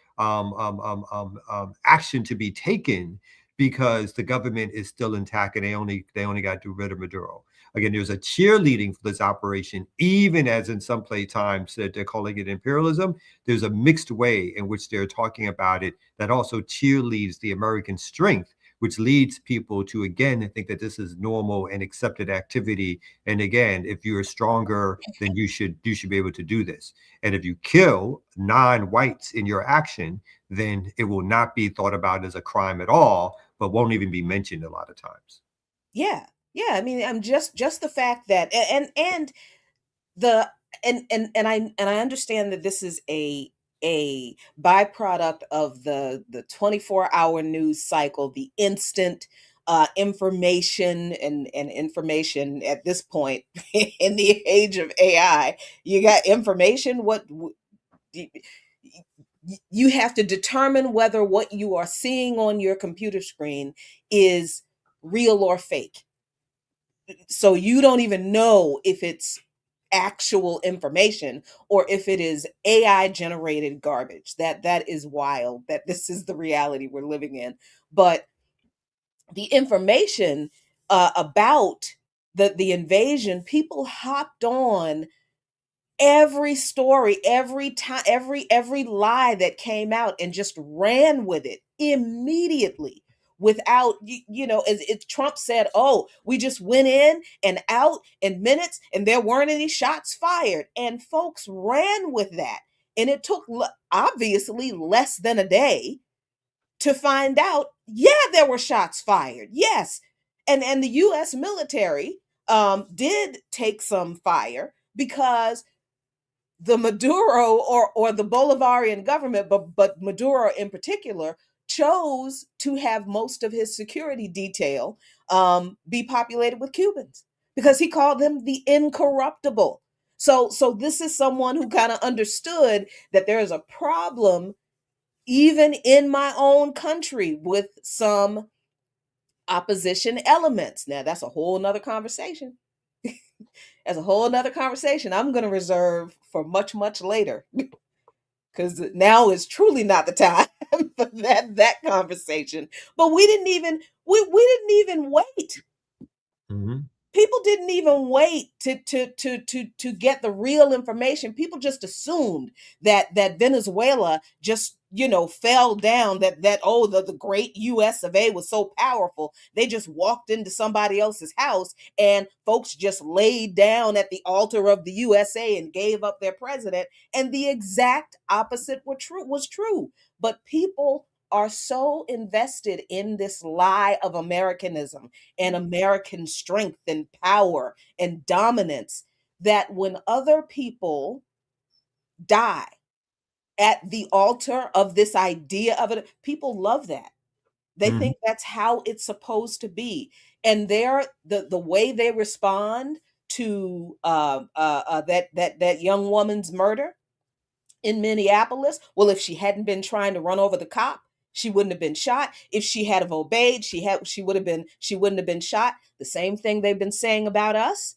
action to be taken because the government is still intact and they only got to get rid of Maduro. Again, there's a cheerleading for this operation, even as in some play times that they're calling it imperialism. There's a mixed way in which they're talking about it that also cheerleads the American strength, which leads people to, again, think that this is normal and accepted activity. And again, if you're stronger, then you should be able to do this. And if you kill non-whites in your action, then it will not be thought about as a crime at all, but won't even be mentioned a lot of times. Yeah. Yeah. I mean, I'm just the fact that, and the, and I understand that this is a byproduct of the 24-hour news cycle, the instant information and information at this point in the age of AI. You got information. You have to determine whether what you are seeing on your computer screen is real or fake. So you don't even know if it's actual information or if it is AI generated garbage. That is wild that this is the reality we're living in. But the information about the invasion, people hopped on every story, every time, every lie that came out and just ran with it immediately without as Trump said, oh, we just went in and out in minutes and there weren't any shots fired, and folks ran with that, and it took obviously less than a day to find out, yeah, there were shots fired, yes. And the US military did take some fire because the Maduro or the Bolivarian government, but Maduro in particular, chose to have most of his security detail be populated with Cubans because he called them the incorruptible. So this is someone who kind of understood that there is a problem even in my own country with some opposition elements. Now that's a whole nother conversation. As a whole nother conversation I'm going to reserve for much, much later, because now is truly not the time for that conversation. But we didn't even wait. Mm-hmm. People didn't even wait to get the real information. People just assumed that Venezuela just fell down, that the great US of A was so powerful they just walked into somebody else's house and folks just laid down at the altar of the USA and gave up their president, and the exact opposite was true. But people are so invested in this lie of Americanism and American strength and power and dominance that when other people die, at the altar of this idea of it. People love that. They think that's how it's supposed to be. And the way they respond to that young woman's murder in Minneapolis. Well, if she hadn't been trying to run over the cop, she wouldn't have been shot. If she had have obeyed, she wouldn't have been shot. The same thing they've been saying about us.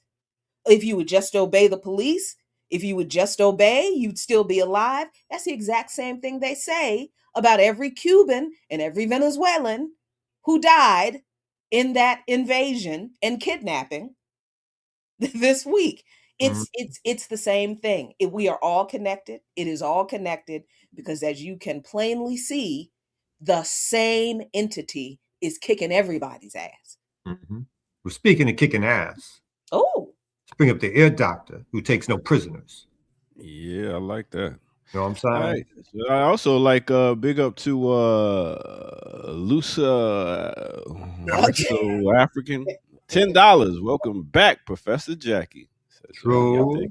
If you would just obey the police, if you would just obey, you'd still be alive. That's the exact same thing they say about every Cuban and every Venezuelan who died in that invasion and kidnapping this week. It's the same thing. We are all connected. It is all connected because, as you can plainly see, the same entity is kicking everybody's ass. We're speaking of kicking ass. Oh, let's bring up the ear doctor who takes no prisoners. Yeah, I like that. You know what I'm saying? All right. So I also like big up to Lusa African. $10. Welcome back, Professor Jackie. True.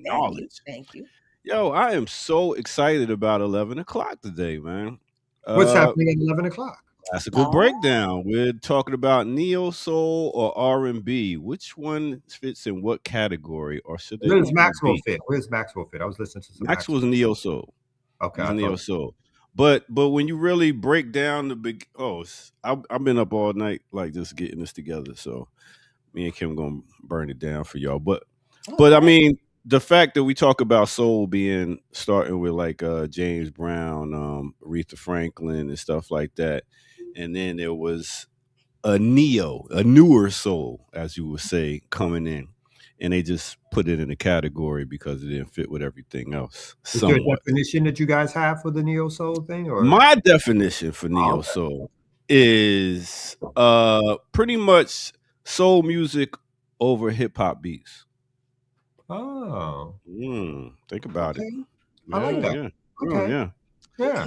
Knowledge. Thank you. Yo, I am so excited about 11 o'clock today, man. What's happening at 11 o'clock? Classical breakdown. We're talking about neo soul or R&B. Which one fits in what category, or should they? Where does Maxwell fit? Where's Maxwell fit? I was listening to some. Maxwell's neo soul. Okay, neo soul. But when you really break down the big, I've been up all night like just getting this together. So me and Kim gonna burn it down for y'all. But I mean, the fact that we talk about soul being starting with like James Brown, Aretha Franklin, and stuff like that. And then there was a newer soul, as you would say, coming in. And they just put it in a category because it didn't fit with everything else. Is there a definition that you guys have for the neo soul thing? Or my definition for neo soul is pretty much soul music over hip hop beats. Oh. Think about it. I like that. Yeah.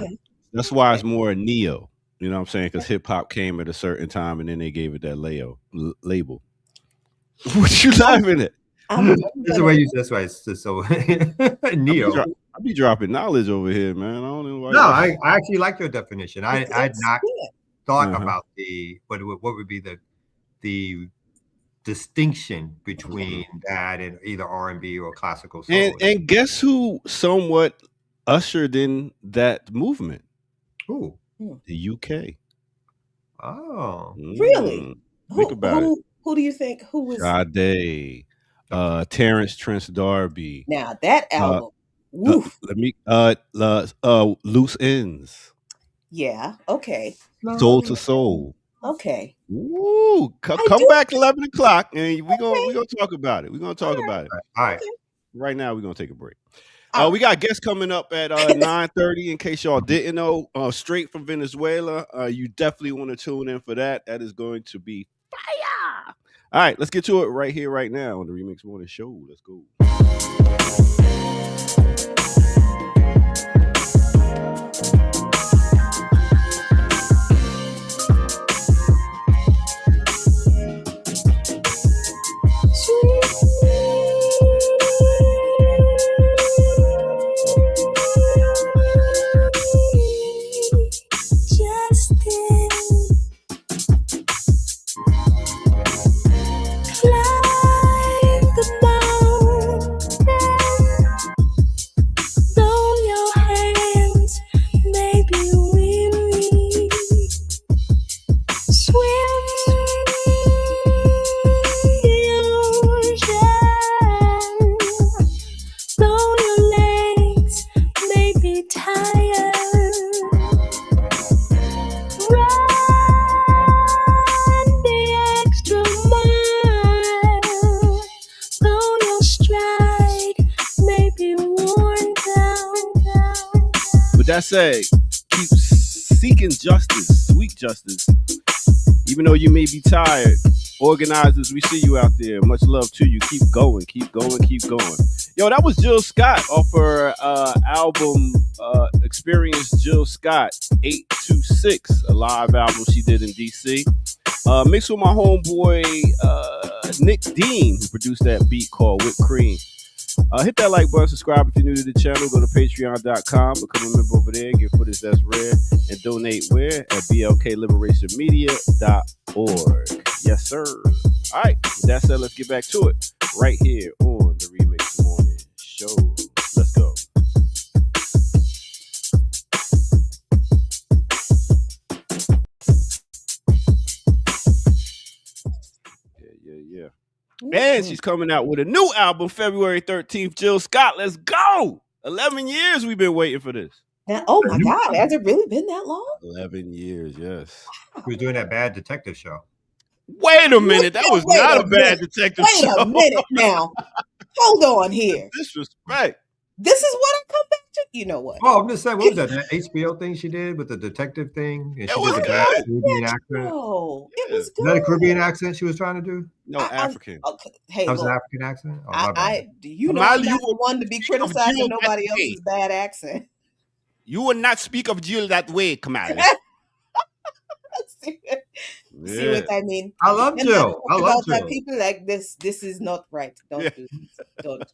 That's why it's more neo. You know what I'm saying? Because hip hop came at a certain time, and then they gave it that label. What you laughing at? That's the way you. That's why it's just so neo. I be dropping knowledge over here, man. I don't know why. No, I actually like your definition. I had not thought about what would be the distinction between that and either R&B or classical soul. And guess who somewhat ushered in that movement? Who? The UK. Oh, really? Think about it. Who do you think? Who was Sade, Terrence Trent D'Arby? Now that album, Loose Ends. Yeah. Okay. Soul to Soul. Okay. Ooh, come back 11 o'clock, and we gonna talk about it. We're gonna talk about it. All right. Right now, we're gonna take a break. We got guests coming up at 9:30. In case y'all didn't know, straight from Venezuela. You definitely want to tune in for that. That is going to be fire. All right, let's get to it right here, right now on the Remix Morning Show. Let's go. That say, keep seeking justice, sweet justice. Even though you may be tired, organizers, we see you out there. Much love to you. Keep going, keep going, keep going. Yo, that was Jill Scott off her album Experience Jill Scott 826, a live album she did in DC. Mixed with my homeboy Nick Dean, who produced that beat called Whipped Cream. Hit that like button, subscribe if you're new to the channel. Go to patreon.com, become a member over there, get footage that's rare, and donate where? At blkliberationmedia.org. Yes, sir. All right, with that said, let's get back to it right here on the Remix Morning Show. Let's go. Yeah. And she's coming out with a new album February 13th. Jill Scott, let's go. 11 years we've been waiting for this. Now, oh my God, has it really been that long? 11 years, yes. He was doing that Bad Detective show. Wait a minute. That was not a Bad Detective show. Wait a minute now. Hold on here. Disrespect. This is what I come back to. You know what? Oh, I'm just saying, what was that HBO thing she did with the detective thing? And It she was did the good. Caribbean accent. No, it was Is good. that a Caribbean accent she was trying to do? No, African. Okay, hey, That was look, an African accent? Oh, my bad. you know, Kamal, I'm you not the will one to be speak of criticizing Jill nobody that way. else's bad accent. You will not speak of Jill that way, Kamal. See what I mean? I love And Jill. I love about that, Jill. people like this. This is not right. Don't do this. Don't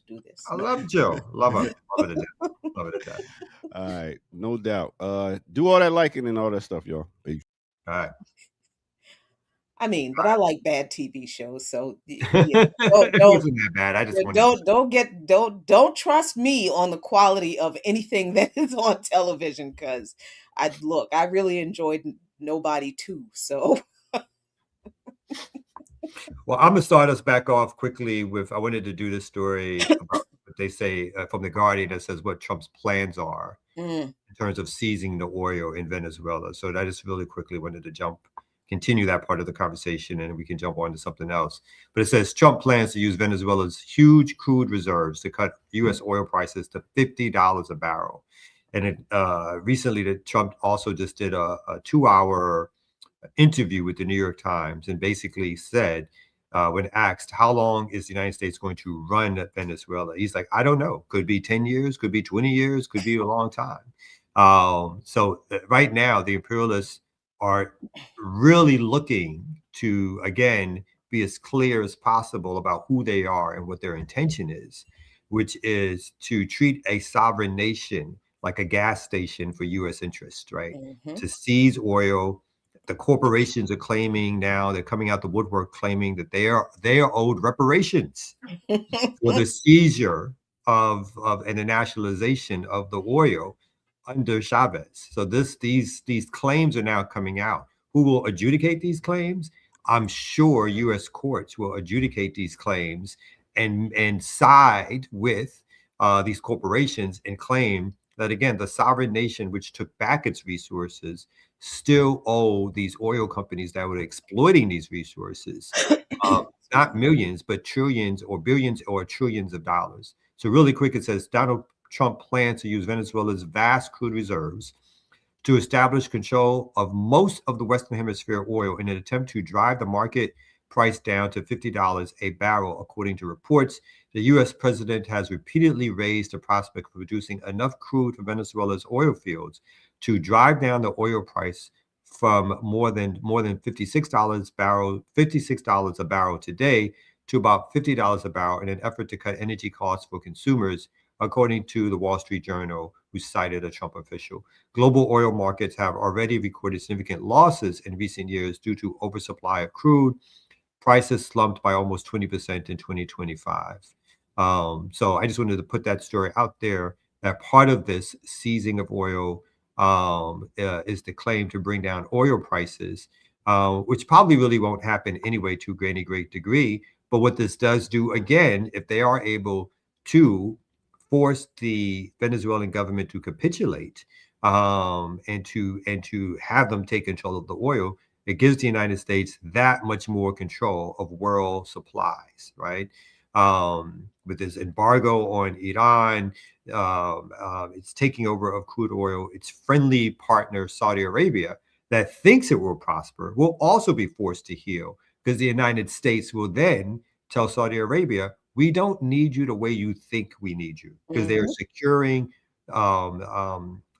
do this. I No. love Jill. Love her. Love her to death. Love her to death. All right, no doubt. Do all that liking and all that stuff, y'all. Peace. All right. I mean, but I like bad TV shows, so yeah, It don't wasn't that bad. I just wanted don't trust me on the quality of anything that is on television, because I really enjoyed Nobody 2, so. Well, I'm gonna start us back off quickly with. I wanted to do this story about what they say from the Guardian that says what Trump's plans are in terms of seizing the oil in Venezuela. So I just really quickly wanted to continue that part of the conversation, and we can jump on to something else. But it says Trump plans to use Venezuela's huge crude reserves to cut U.S. oil prices to $50 a barrel. And it recently, that Trump also just did a 2-hour interview with the New York Times and basically said, when asked how long is the United States going to run Venezuela, he's like, I don't know. Could be 10 years, could be 20 years, could be a long time. So right now, the imperialists are really looking to, again, be as clear as possible about who they are and what their intention is, which is to treat a sovereign nation like a gas station for U.S. interest, right? To seize oil. The corporations are claiming now, they're coming out the woodwork claiming that they are owed reparations for the seizure of and the nationalization of the oil under Chavez. So these claims are now coming out. Who will adjudicate these claims? I'm sure U.S. courts will adjudicate these claims and side with these corporations and claim that, again, the sovereign nation which took back its resources still owe these oil companies that were exploiting these resources not millions, but trillions or billions or trillions of dollars. So really quick, it says Donald Trump plans to use Venezuela's vast crude reserves to establish control of most of the Western Hemisphere oil in an attempt to drive the market price down to $50 a barrel, according to reports. The U.S. president has repeatedly raised the prospect of producing enough crude for Venezuela's oil fields to drive down the oil price from more than $56 a barrel today to about $50 a barrel in an effort to cut energy costs for consumers, according to the Wall Street Journal, who cited a Trump official. Global oil markets have already recorded significant losses in recent years due to oversupply of crude. Prices slumped by almost 20% in 2025. So I just wanted to put that story out there, that part of this seizing of oil is the claim to bring down oil prices, which probably really won't happen anyway to any great degree. But what this does do, again, if they are able to force the Venezuelan government to capitulate and to have them take control of the oil, it gives the United States that much more control of world supplies, right? With this embargo on Iran, its taking over of crude oil, its friendly partner, Saudi Arabia, that thinks it will prosper, will also be forced to heal, because the United States will then tell Saudi Arabia, we don't need you the way you think we need you, because they are securing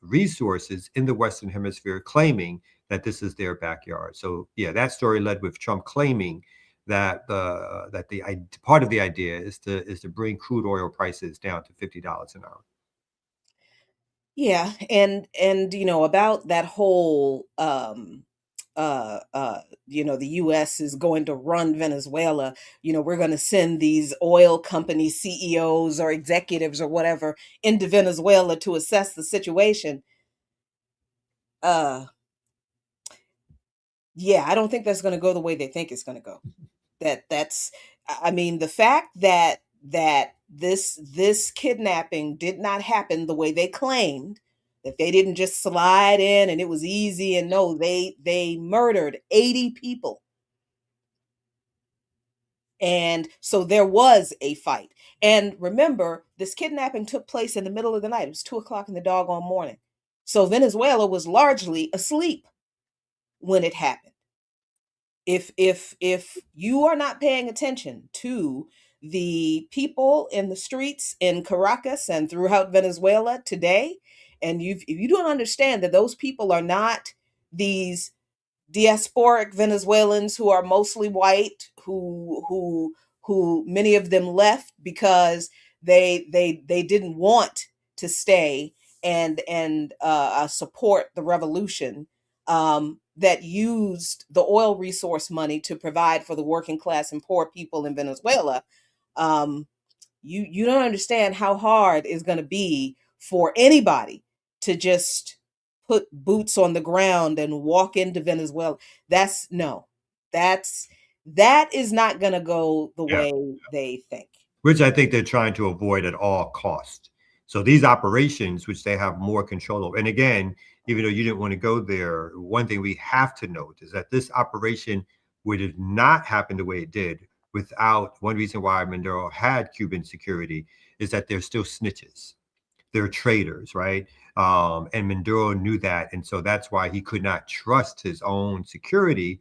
resources in the Western Hemisphere, claiming that this is their backyard. So yeah, that story led with Trump claiming that part of the idea is to bring crude oil prices down to $50 an hour. Yeah, and about that whole the US is going to run Venezuela. We're going to send these oil company CEOs or executives or whatever into Venezuela to assess the situation. Yeah, I don't think that's going to go the way they think it's going to go. I mean, the fact that this kidnapping did not happen the way they claimed, that they didn't just slide in and it was easy, and no, they murdered 80 people. And so there was a fight. And remember, this kidnapping took place in the middle of the night. It was 2 o'clock in the doggone morning. So Venezuela was largely asleep when it happened. If you are not paying attention to the people in the streets in Caracas and throughout Venezuela today, and if you don't understand that those people are not these diasporic Venezuelans who are mostly white, who many of them left because they didn't want to stay and support the revolution, that used the oil resource money to provide for the working class and poor people in Venezuela. You don't understand how hard it's going to be for anybody to just put boots on the ground and walk into Venezuela. That is not going to go the way they think. Which I think they're trying to avoid at all costs. So these operations, which they have more control over, and again, even though you didn't want to go there, one thing we have to note is that this operation would have not happened the way it did without one reason why Maduro had Cuban security is that they're still snitches. They're traitors, right? And Maduro knew that. And so that's why he could not trust his own security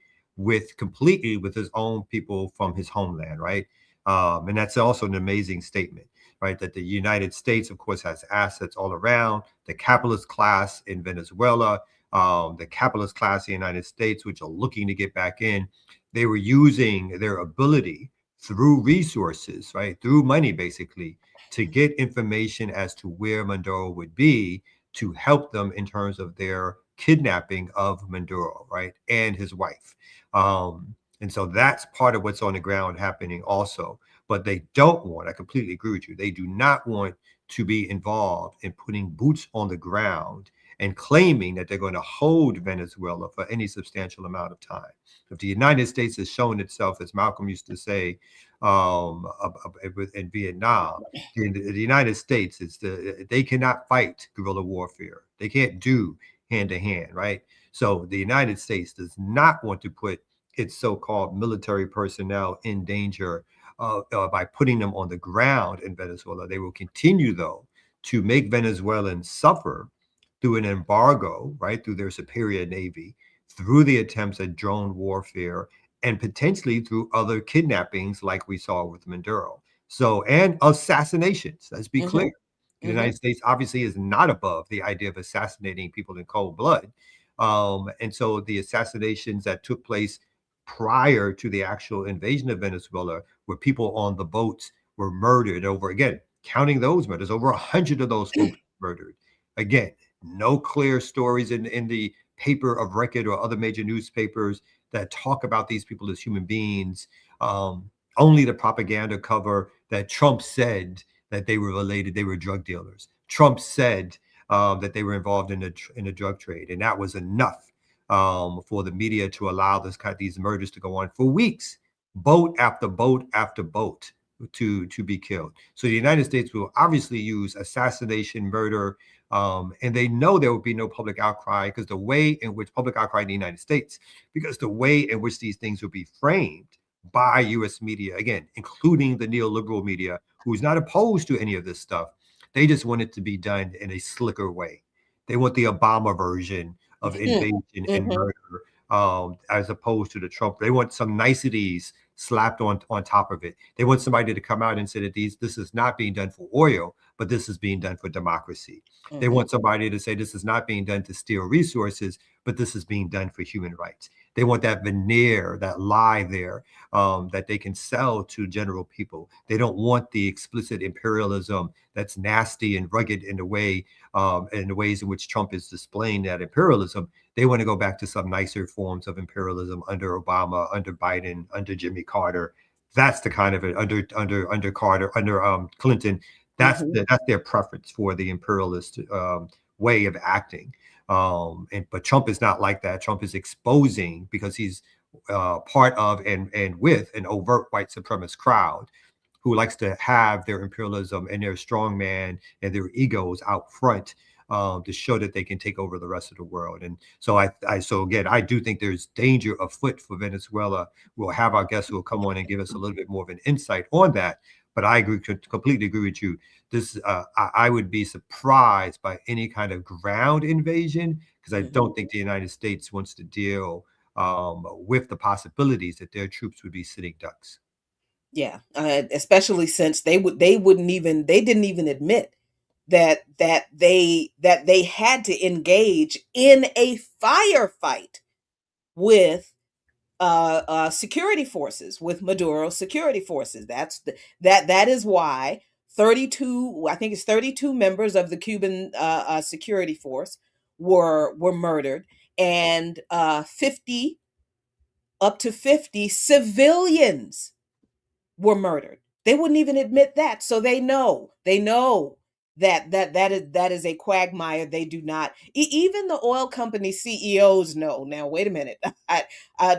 completely with his own people from his homeland, right? And that's also an amazing statement, right? That the United States, of course, has assets all around, the capitalist class in Venezuela, the capitalist class in the United States, which are looking to get back in. They were using their ability through resources, right? Through money, basically, to get information as to where Maduro would be to help them in terms of their kidnapping of Maduro, right? And his wife. And so that's part of what's on the ground happening also. But they don't want, I completely agree with you, they do not want to be involved in putting boots on the ground and claiming that they're going to hold Venezuela for any substantial amount of time. If the United States has shown itself, as Malcolm used to say in Vietnam, the United States, they cannot fight guerrilla warfare. They can't do hand-to-hand, right? So the United States does not want to put its so-called military personnel in danger by putting them on the ground in Venezuela. They will continue, though, to make Venezuelans suffer through an embargo, right, through their superior navy, through the attempts at drone warfare, and potentially through other kidnappings like we saw with Maduro. So, and assassinations, let's be clear. The United States obviously is not above the idea of assassinating people in cold blood. And so the assassinations that took place prior to the actual invasion of Venezuela, where people on the boats were murdered over, again, counting those murders, over 100 of those folks murdered. Again, no clear stories in the paper of record or other major newspapers that talk about these people as human beings. Only the propaganda cover that Trump said that they were related, they were drug dealers. Trump said that they were involved in the drug trade, and that was enough for the media to allow these murders to go on for weeks, boat after boat after boat, to be killed. So the United States will obviously use assassination, murder, and they know there will be no public outcry because the way in which public outcry in the United States, because the way in which these things will be framed by U.S. media, again, including the neoliberal media, who's not opposed to any of this stuff, they just want it to be done in a slicker way. They want the Obama version of invasion and murder, as opposed to the Trump. They want some niceties slapped on top of it. They want somebody to come out and say that this is not being done for oil, but this is being done for democracy. They want somebody to say this is not being done to steal resources, but this is being done for human rights. They want that veneer, that lie there, that they can sell to general people. They don't want the explicit imperialism that's nasty and rugged in the way, in the ways in which Trump is displaying that imperialism. They want to go back to some nicer forms of imperialism under Obama, under Biden, under Jimmy Carter. That's the kind of it under Carter, under Clinton. That's that's their preference for the imperialist way of acting. But Trump is not like that. Trump is exposing, because he's part of and with an overt white supremacist crowd who likes to have their imperialism and their strongman and their egos out front, to show that they can take over the rest of the world. And so so again, I do think there's danger afoot for Venezuela. We'll have our guests who will come on and give us a little bit more of an insight on that. But I completely agree with you. This, I would be surprised by any kind of ground invasion, because I don't think the United States wants to deal with the possibilities that their troops would be sitting ducks. Yeah, especially since they didn't even admit that they had to engage in a firefight with security forces, with Maduro's security forces. That is why 32, I think it's 32 members of the Cuban security force were murdered, and 50 up to 50 civilians were murdered. They wouldn't even admit that. So they know that is a quagmire. They do not, even the oil company CEOs know. Now, wait a minute.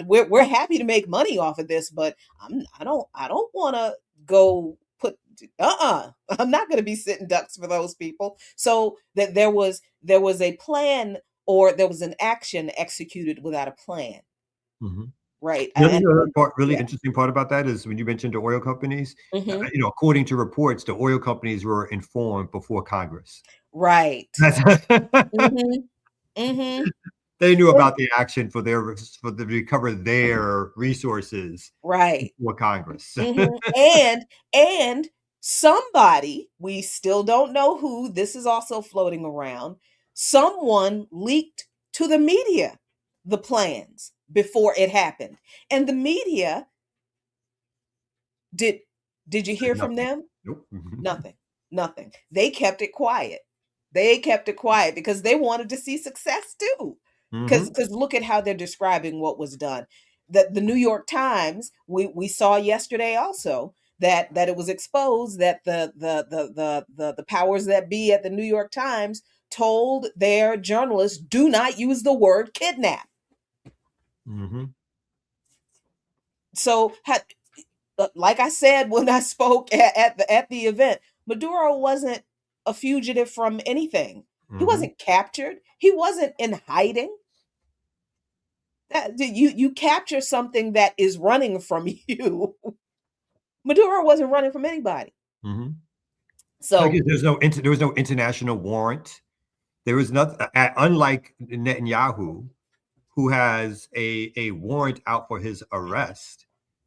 We're happy to make money off of this, but I don't want to go put, I'm not going to be sitting ducks for those people. So that there was a plan, or there was an action executed without a plan. Right. The other part, really interesting part about that is when you mentioned the oil companies, according to reports, the oil companies were informed before Congress. Right. They knew about the action for to recover their resources, right, before Congress. And somebody, we still don't know who, this is also floating around, someone leaked to the media the plans before it happened. And the media, did you hear from them? Nope. Nothing. They kept it quiet. Because they wanted to see success too. Because look at how they're describing what was done. The New York Times, we saw yesterday also that it was exposed that the powers that be at the New York Times told their journalists, do not use the word kidnap. So, like I said when I spoke at the event, Maduro wasn't a fugitive from anything. He wasn't captured. He wasn't in hiding. You capture something that is running from you. Maduro wasn't running from anybody. So there was no international warrant. There was nothing. Unlike Netanyahu, who has a warrant out for his arrest,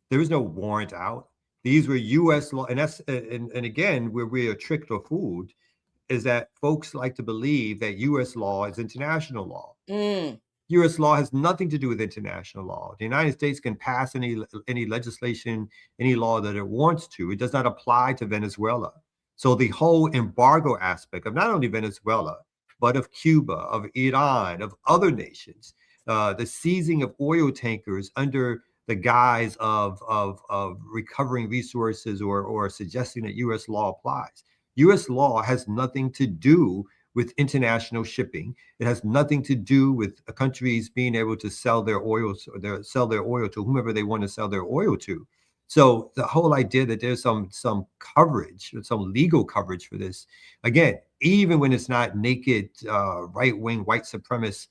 there was no warrant out. These were U.S. law, and that's and again, where we are tricked or fooled is that folks like to believe that U.S. law is international law. U.S. law has nothing to do with international law. The United States can pass any legislation, any law that it wants to. It does not apply to Venezuela. So the whole embargo aspect of not only Venezuela, but of Cuba, of Iran, of other nations, the seizing of oil tankers under the guise of recovering resources or suggesting that U.S. law applies. U.S. law has nothing to do with international shipping. It has nothing to do with countries being able to sell their oil to whomever they want to sell their oil to. So the whole idea that there's some coverage, some legal coverage for this, again, even when it's not naked right-wing white supremacist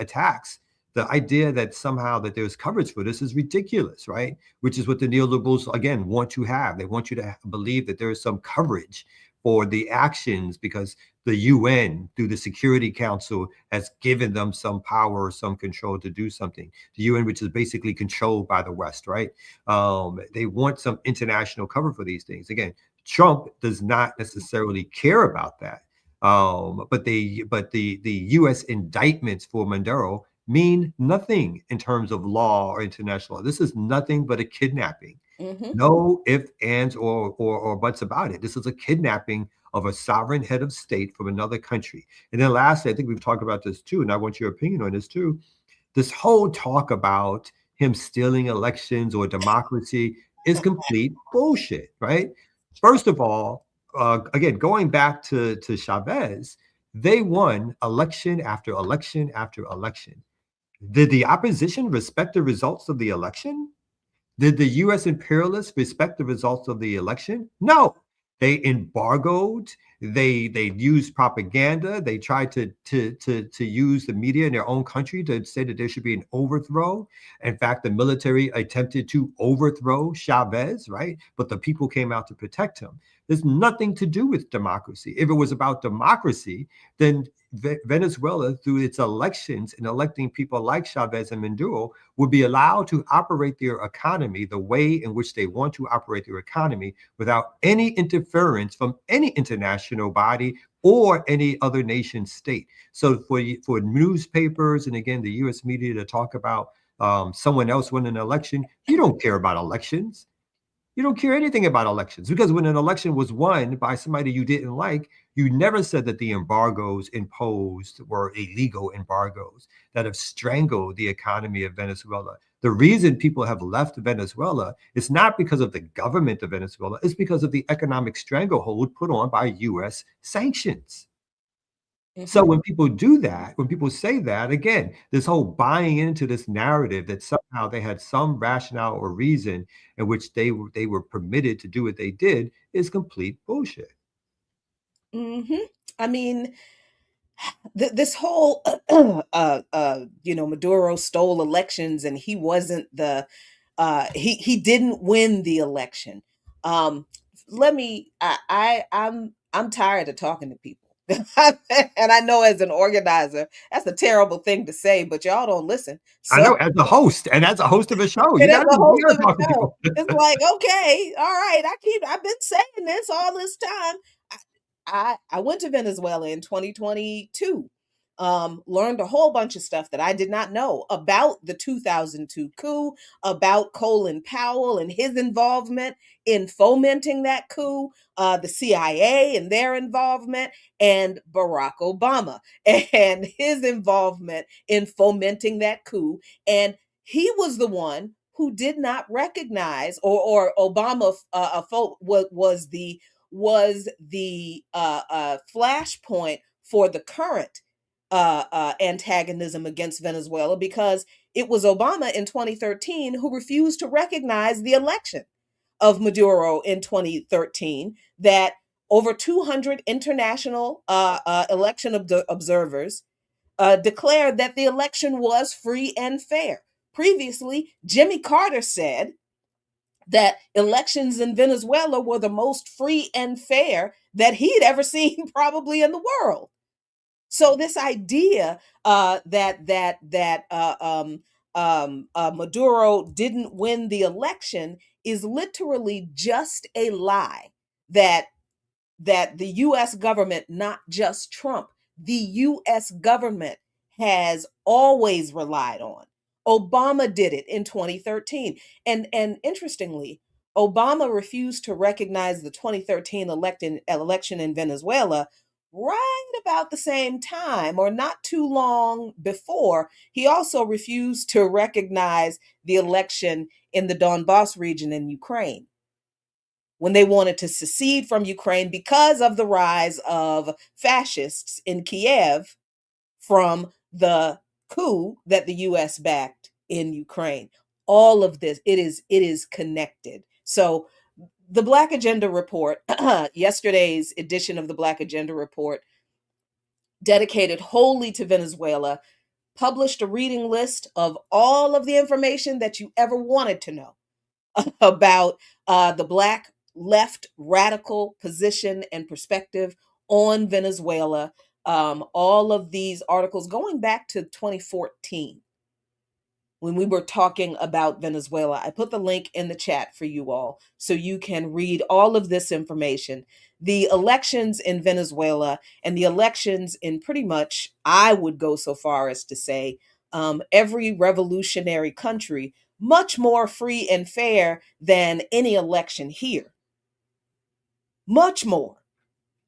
attacks, the idea that somehow that there's coverage for this is ridiculous, right? Which is what the neoliberals, again, want to have. They want you to believe that there is some coverage for the actions because the UN, through the Security Council, has given them some power or some control to do something. The UN, which is basically controlled by the West, right? They want some international cover for these things. Again, Trump does not necessarily care about that. But the U.S. indictments for Maduro mean nothing in terms of law or international law. This is nothing but a kidnapping. Mm-hmm. No ifs, ands, or buts about it. This is a kidnapping of a sovereign head of state from another country. And then lastly, I think we've talked about this too, and I want your opinion on this too. This whole talk about him stealing elections or democracy is complete bullshit, right? First of all, again, going back to Chavez, they won election after election after election. Did the opposition respect the results of the election? Did the US imperialists respect the results of the election? No. They embargoed, they used propaganda, they tried to use the media in their own country to say that there should be an overthrow. In fact, the military attempted to overthrow Chavez, right? But the people came out to protect him. There's nothing to do with democracy. If it was about democracy, then Venezuela, through its elections and electing people like Chavez and Maduro, would be allowed to operate their economy the way in which they want to operate their economy without any interference from any international body or any other nation state. So for newspapers and again the U.S. media to talk about someone else winning an election, you don't care about elections. You don't care anything about elections because when an election was won by somebody you didn't like, you never said that the embargoes imposed were illegal embargoes that have strangled the economy of Venezuela. The reason people have left Venezuela is not because of the government of Venezuela, it's because of the economic stranglehold put on by US sanctions. So when people do that, when people say that, again, this whole buying into this narrative that somehow they had some rationale or reason in which they were permitted to do what they did is complete bullshit. Mm-hmm. I mean, this whole, Maduro stole elections and he wasn't he didn't win the election. Let me, I'm tired of talking to people. And I know as an organizer, that's a terrible thing to say, but y'all don't listen. I know, as a host and as a host of a show, you And as got a host to of talk a to show, people. it's like, okay, all right, I've been saying this all this time. I went to Venezuela in 2022. Learned a whole bunch of stuff that I did not know about the 2002 coup, about Colin Powell and his involvement in fomenting that coup, the CIA and their involvement, and Barack Obama and his involvement in fomenting that coup. And he was the one who did not recognize, or Obama was the flashpoint for the current antagonism against Venezuela because it was Obama in 2013 who refused to recognize the election of Maduro in 2013 that over 200 international election observers declared that the election was free and fair. Previously, Jimmy Carter said that elections in Venezuela were the most free and fair that he'd ever seen probably in the world. So this idea that Maduro didn't win the election is literally just a lie that the US government, not just Trump, the US government has always relied on. Obama did it in 2013. And interestingly, Obama refused to recognize the 2013 election in Venezuela right about the same time or not too long before. He also refused to recognize the election in the Donbass region in Ukraine when they wanted to secede from Ukraine because of the rise of fascists in Kiev from the coup that the US backed in Ukraine. All of this, it is connected. So the Black Agenda Report, yesterday's edition of the Black Agenda Report, dedicated wholly to Venezuela, published a reading list of all of the information that you ever wanted to know about the Black left radical position and perspective on Venezuela. All of these articles going back to 2014 when we were talking about Venezuela. I put the link in the chat for you all so you can read all of this information. The elections in Venezuela and the elections in pretty much, I would go so far as to say, every revolutionary country much more free and fair than any election here. Much more.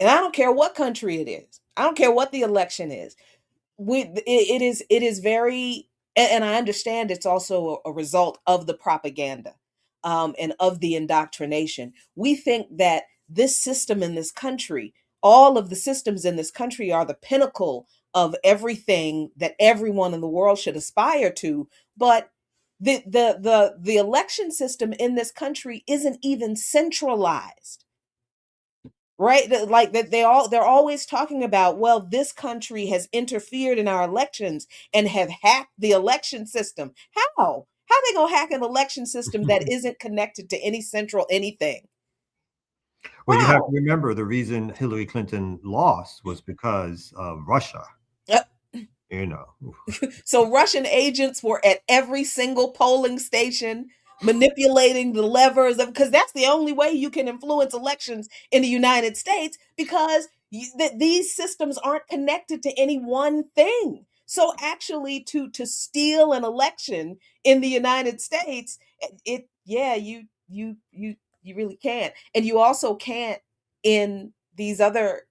And I don't care what country it is. I don't care what the election is. It is very, and I understand it's also a result of the propaganda, and of the indoctrination. We think that this system in this country, all of the systems in this country, are the pinnacle of everything that everyone in the world should aspire to. But the election system in this country isn't even centralized. Right? Like that they're always talking about, well, this country has interfered in our elections and have hacked the election system. How? How are they gonna hack an election system that isn't connected to any central anything? Well, you have to How? remember the reason Hillary Clinton lost was because of Russia. Uh, You know, So Russian agents were at every single polling station manipulating the levers of, because that's the only way you can influence elections in the United States, because these systems aren't connected to any one thing. So actually to steal an election in the United States, it yeah, you really can't. And you also can't in these other,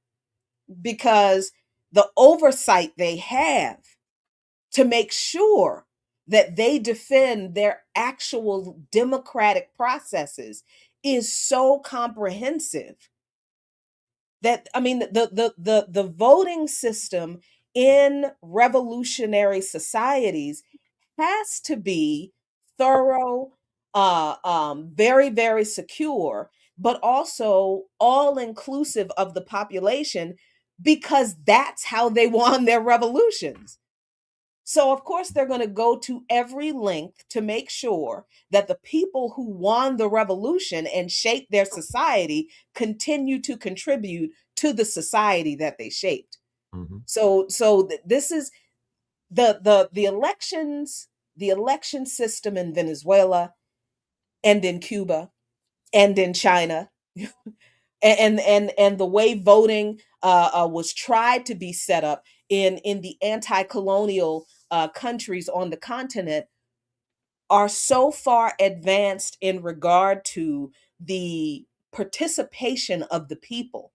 because the oversight they have to make sure that they defend their actual democratic processes is so comprehensive that, I mean, the voting system in revolutionary societies has to be thorough, very, very secure, but also all inclusive of the population, because that's how they won their revolutions. So, of course, they're going to go to every length to make sure that the people who won the revolution and shaped their society continue to contribute to the society that they shaped. Mhm. This is the elections, the election system in Venezuela and in Cuba and in China, and the way voting was tried to be set up in the anti-colonial countries on the continent, are so far advanced in regard to the participation of the people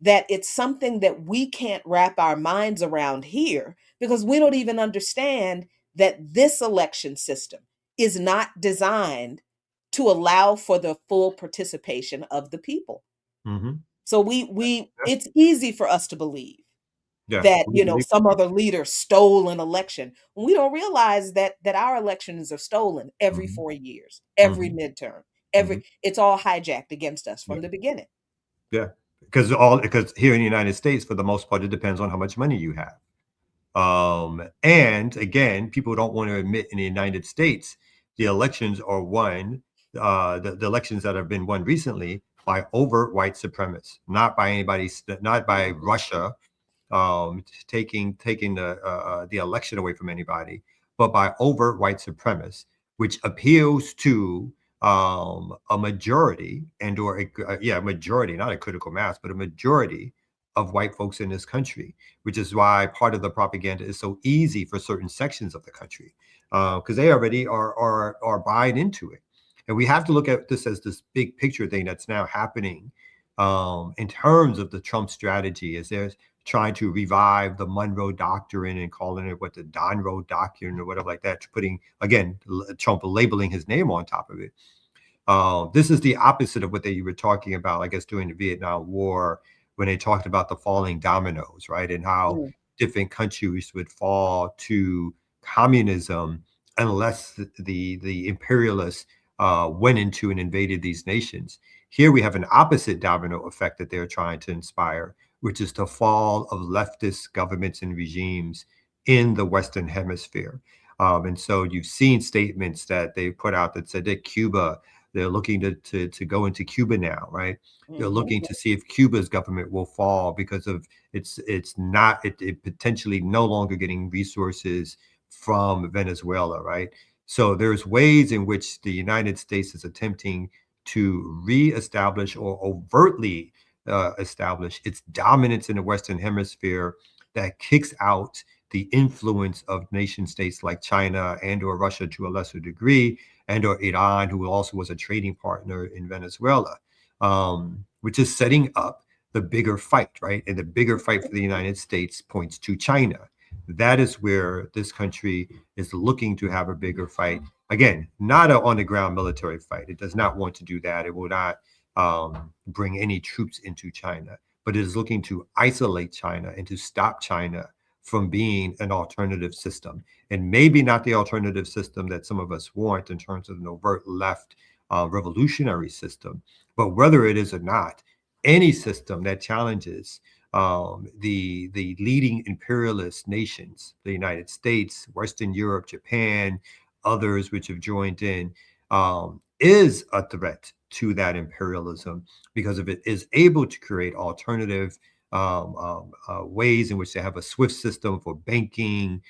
that it's something that we can't wrap our minds around here, because we don't even understand that this election system is not designed to allow for the full participation of the people. Mhm. So we it's easy for us to believe Yeah, that, we believe. some other leader stole an election. We don't realize that our elections are stolen every Mhm. 4 years, every Mhm. midterm, Mhm. it's all hijacked against us Yeah, from the beginning. yeah. Because here in the United States, for the most part, it depends on how much money you have. And again, people don't want to admit in the United States, the elections are won, the elections that have been won recently by overt white supremacists, not by anybody, not by Russia, taking the election away from anybody, but by overt white supremacists, which appeals to a majority and or a majority, not a critical mass, but a majority of white folks in this country, which is why part of the propaganda is so easy for certain sections of the country, because they already are buying into it. And we have to look at this as this big picture thing that's now happening in terms of the Trump strategy, as they're trying to revive the Monroe Doctrine and calling it what, the Donroe Doctrine or whatever like that, putting again Trump labeling his name on top of it. This is the opposite of what they were talking about, I guess, during the Vietnam War, when they talked about the falling dominoes, right? And how Mm, different countries would fall to communism unless the imperialists went into and invaded these nations. Here we have an opposite domino effect that they're trying to inspire, which is the fall of leftist governments and regimes in the Western Hemisphere. And so you've seen statements that they put out that said that Cuba, they're looking to go into Cuba now, right? They're mhm, looking to see if Cuba's government will fall because of it potentially no longer getting resources from Venezuela, right? So there's ways in which the United States is attempting to reestablish or overtly establish its dominance in the Western Hemisphere that kicks out the influence of nation states like China and or Russia to a lesser degree, and or Iran, who also was a trading partner in Venezuela, which is setting up the bigger fight, right? And the bigger fight for the United States points to China. That is where this country is looking to have a bigger fight. Again, not an on-the-ground military fight. It does not want to do that. It will not bring any troops into China, but it is looking to isolate China and to stop China from being an alternative system. And maybe not the alternative system that some of us want in terms of an overt left revolutionary system, but whether it is or not, any system that challenges the leading imperialist nations, the United States, Western Europe, Japan, others which have joined in, is a threat to that imperialism, because if it is able to create alternative ways in which they have a swift system for banking,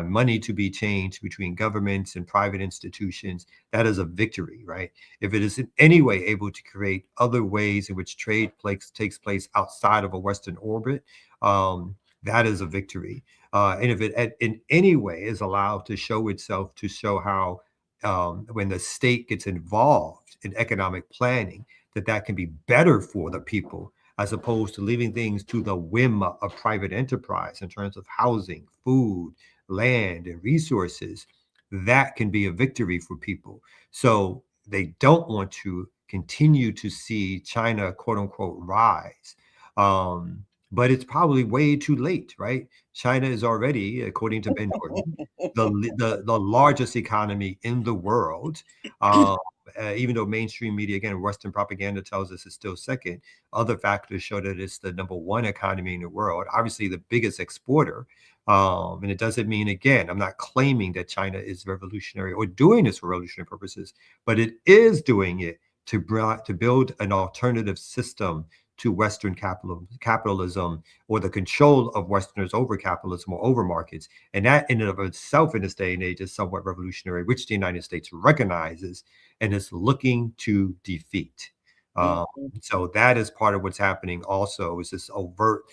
money to be changed between governments and private institutions, that is a victory, right? If it is in any way able to create other ways in which trade takes place outside of a Western orbit, that is a victory. And if it in any way is allowed to show itself, to show how when the state gets involved in economic planning, that can be better for the people, as opposed to leaving things to the whim of private enterprise in terms of housing, food, land, and resources, that can be a victory for people. So they don't want to continue to see China, quote unquote, rise. But it's probably way too late, right? China is already, according to Ben Norton, the largest economy in the world. Even though mainstream media, again, Western propaganda tells us it's still second, other factors show that it's the number one economy in the world, obviously the biggest exporter. And it doesn't mean, again, I'm not claiming that China is revolutionary or doing this for revolutionary purposes, but it is doing it to build an alternative system to Western capitalism, or the control of Westerners over capitalism or over markets. And that in and of itself in this day and age is somewhat revolutionary, which the United States recognizes and is looking to defeat. So that is part of what's happening also, is this overt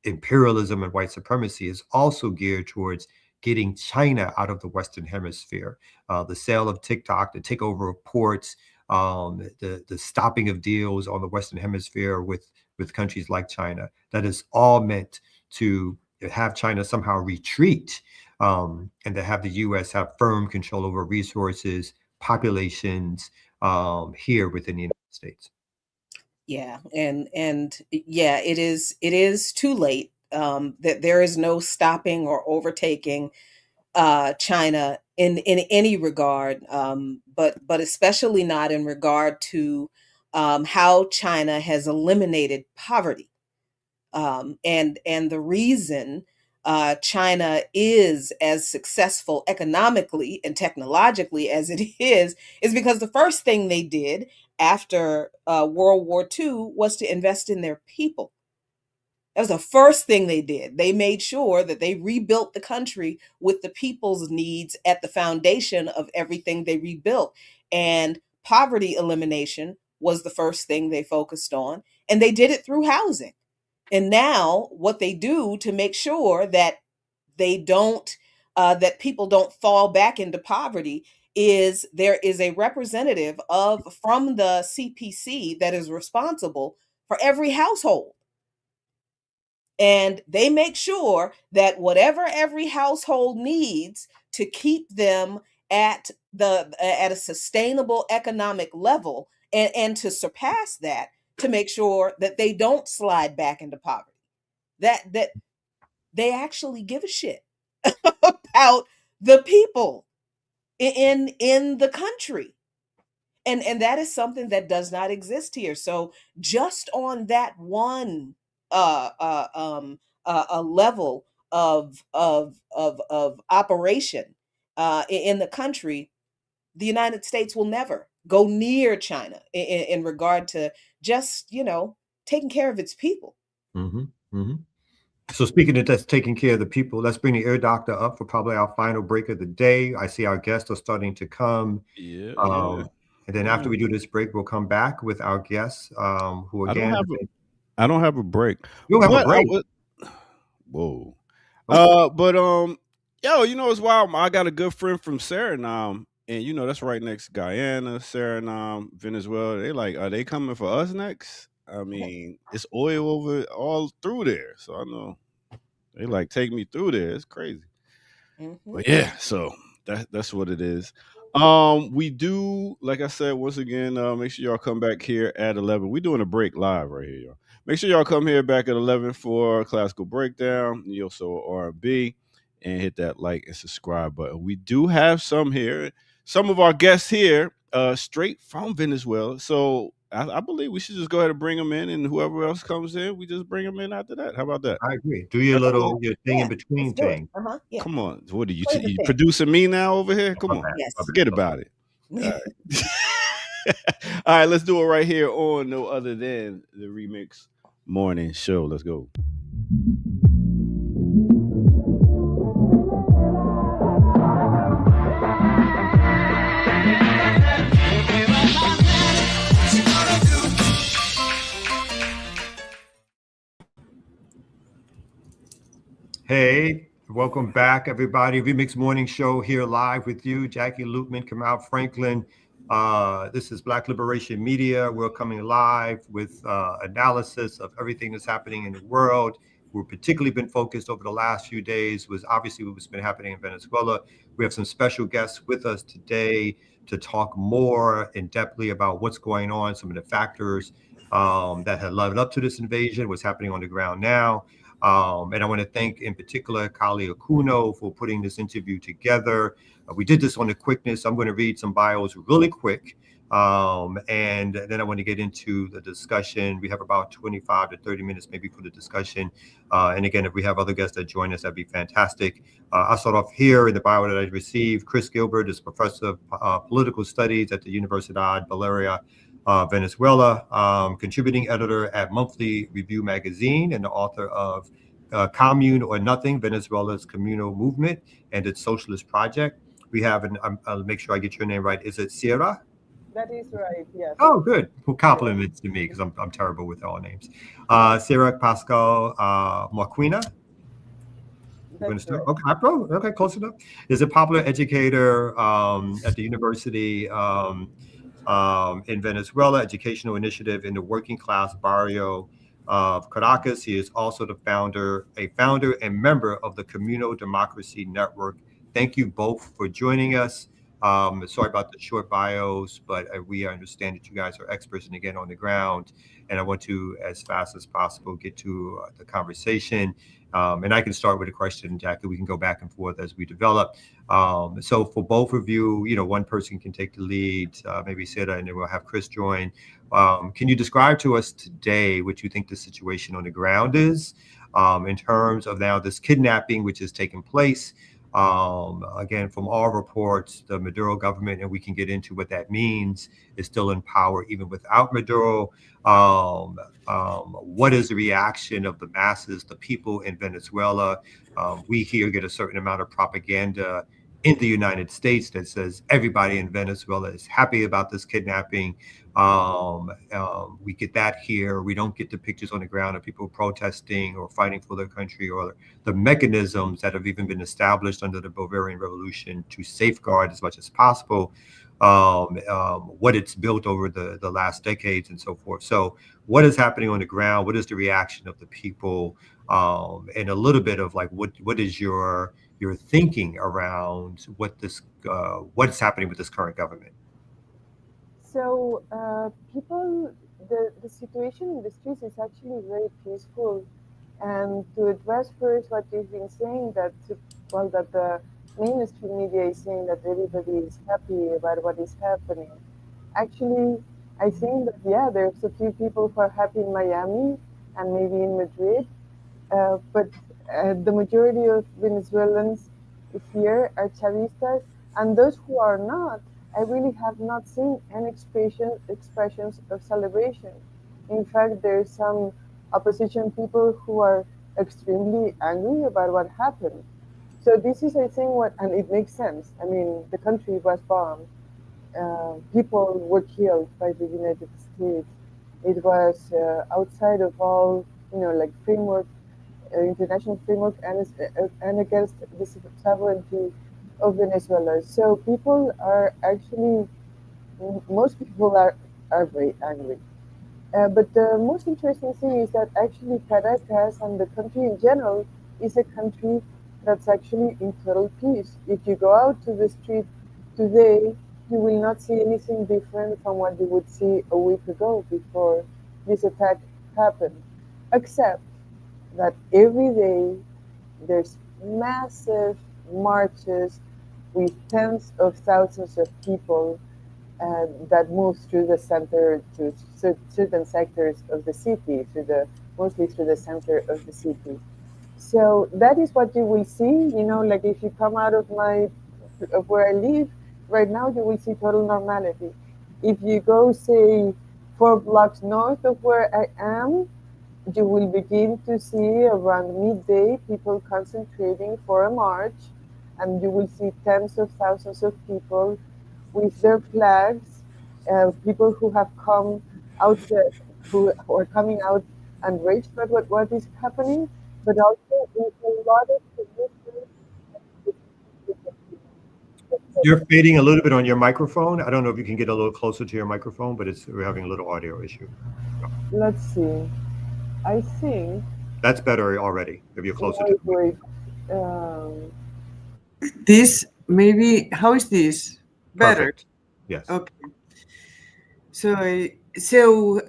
imperialism and white supremacy is also geared towards getting China out of the Western hemisphere. The sale of TikTok, the takeover of ports, the stopping of deals on the Western hemisphere with countries like China, that is all meant to have China somehow retreat, and to have the U.S. have firm control over resources, populations here within the United States. Yeah, and yeah, it is too late. That there is no stopping or overtaking China in any regard, but especially not in regard to how China has eliminated poverty, and the reason China is as successful economically and technologically as it is because the first thing they did after World War II was to invest in their people. That was the first thing they did. They made sure that they rebuilt the country with the people's needs at the foundation of everything they rebuilt. And poverty elimination was the first thing they focused on. And they did it through housing. And now what they do to make sure that they don't, that people don't fall back into poverty, is there is a representative from the CPC that is responsible for every household. And they make sure that whatever every household needs to keep them at a sustainable economic level, and to surpass that, to make sure that they don't slide back into poverty. That they actually give a shit about the people in the country. And that is something that does not exist here. So just on that one a level of operation in the country, the United States will never go near China in regard to just, taking care of its people. Mm-hmm. Mm-hmm. So speaking of that's taking care of the people, let's bring the ear doctor up for probably our final break of the day. I see our guests are starting to come. Yeah. And then after we do this break, we'll come back with our guests, who again. I don't have a break. You don't have a break. Whoa. But yo, it's wild. I got a good friend from Suriname, and that's right next to Guyana, Suriname, Venezuela. They like, are they coming for us next? I mean, it's oil over all through there, so I know they like take me through there. It's crazy. Mm-hmm. But yeah, so that's what it is. We do, like I said, once again, make sure y'all come back here at 11. We're doing a break live right here, y'all. Make sure y'all come here back at 11 for classical breakdown, and also R&B, and hit that like and subscribe button. We do have some here, some of our guests here, straight from Venezuela. So I believe we should just go ahead and bring them in, and whoever else comes in, we just bring them in after that. How about that? I agree. Do your your thing in Yeah, let's between do it. thing. Yeah. Come on, what are you, Play the you thing. producing me now over here? Come My on, bad. My Yes. forget bad. about it. All right. All right, let's do it right here on no other than the Remix Morning Show. Let's go. Hey, welcome back, everybody. Remix Morning Show here live with you, Jackie Loopman, Kamal Franklin. This is Black Liberation Media. We're coming live with analysis of everything that's happening in the world. We've particularly been focused over the last few days was obviously what's been happening in Venezuela. We have some special guests with us today to talk more in depthly about what's going on, some of the factors that have led up to this invasion, what's happening on the ground now. And I want to thank in particular Kali Akuno for putting this interview together. We did this on the quickness. I'm going to read some bios really quick. And then I want to get into the discussion. We have about 25 to 30 minutes maybe for the discussion. And again, if we have other guests that join us, that'd be fantastic. I'll start off here in the bio that I received. Chris Gilbert is professor of political studies at the Universidad Valeria Venezuela, contributing editor at Monthly Review magazine and the author of Commune or Nothing, Venezuela's Communal Movement and its Socialist Project. We have, I'll make sure I get your name right. Is it Sierra? That is right, yes. Oh, good. Well, compliments to me because I'm terrible with all names. Sarah Pascal Marquina. That's right. Okay, close enough. Is a popular educator at the university in Venezuela, educational initiative in the working class barrio of Caracas. He is also a founder and member of the Communal Democracy Network. Thank you both for joining us. Sorry about the short bios, but we understand that you guys are experts and again on the ground. And I want to, as fast as possible, get to the conversation. And I can start with a question, Jackie. We can go back and forth as we develop. So for both of you, one person can take the lead, maybe Sita, and then we'll have Chris join. Can you describe to us today what you think the situation on the ground is in terms of now this kidnapping which is taking place? Again, from all reports, the Maduro government, and we can get into what that means, is still in power even without Maduro. What is the reaction of the masses, the people in Venezuela? We here get a certain amount of propaganda in the United States that says everybody in Venezuela is happy about this kidnapping. We get that here. We don't get the pictures on the ground of people protesting or fighting for their country or the mechanisms that have even been established under the Bolivarian Revolution to safeguard as much as possible what it's built over the last decades and so forth. So what is happening on the ground? What is the reaction of the people? And a little bit of like, what is your thinking around what's happening with this current government? So people, the situation in the streets is actually very peaceful. And to address first what you've been saying, that the mainstream media is saying that everybody is happy about what is happening. Actually, I think that there's a few people who are happy in Miami and maybe in Madrid, but the majority of Venezuelans here are Chavistas, and those who are not, I really have not seen any expressions of celebration. In fact, there's some opposition people who are extremely angry about what happened. So this is, I think, and it makes sense. I mean, the country was bombed. People were killed by the United States. It was outside of all, like framework international framework and against the sovereignty of Venezuela. So people are actually, most people are very angry. But the most interesting thing is that actually Caracas and the country in general is a country that's actually in total peace. If you go out to the street today, you will not see anything different from what you would see a week ago before this attack happened, except that every day there's massive marches with tens of thousands of people that moves through the center to certain sectors of the city, mostly through the center of the city. So that is what you will see. Like if you come out of where I live right now, you will see total normality. If you go, say, 4 blocks north of where I am, you will begin to see around midday people concentrating for a march, and you will see tens of thousands of people with their flags, people who have come out, who are coming out enraged about what is happening, but also with a lot of commitment. You're fading a little bit on your microphone. I don't know if you can get a little closer to your microphone, but we're having a little audio issue. Let's see. I think. That's better already. If you're closer to Wait. This maybe. How is this? Better. Perfect. Yes. Okay. So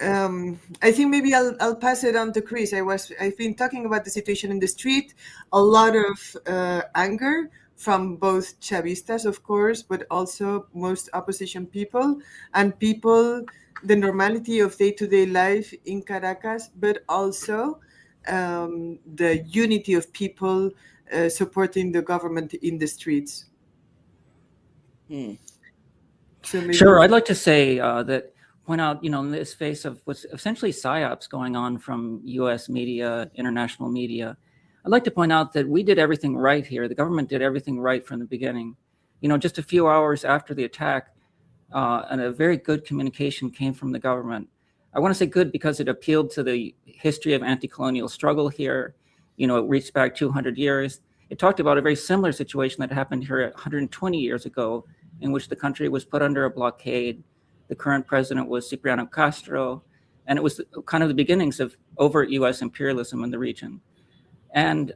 I think maybe I'll pass it on to Chris. I've been talking about the situation in the street, a lot of anger from both Chavistas, of course, but also most opposition people and people, the normality of day-to-day life in Caracas, but also the unity of people supporting the government in the streets. So sure, I'd like to say point out, in this face of what's essentially psyops going on from U.S. media, international media, I'd like to point out that we did everything right here. The government did everything right from the beginning. Just a few hours after the attack, and a very good communication came from the government. I want to say good because it appealed to the history of anti-colonial struggle here. It reached back 200 years. It talked about a very similar situation that happened here 120 years ago, in which the country was put under a blockade. The current president was Cipriano Castro, and it was kind of the beginnings of overt U.S. imperialism in the region. And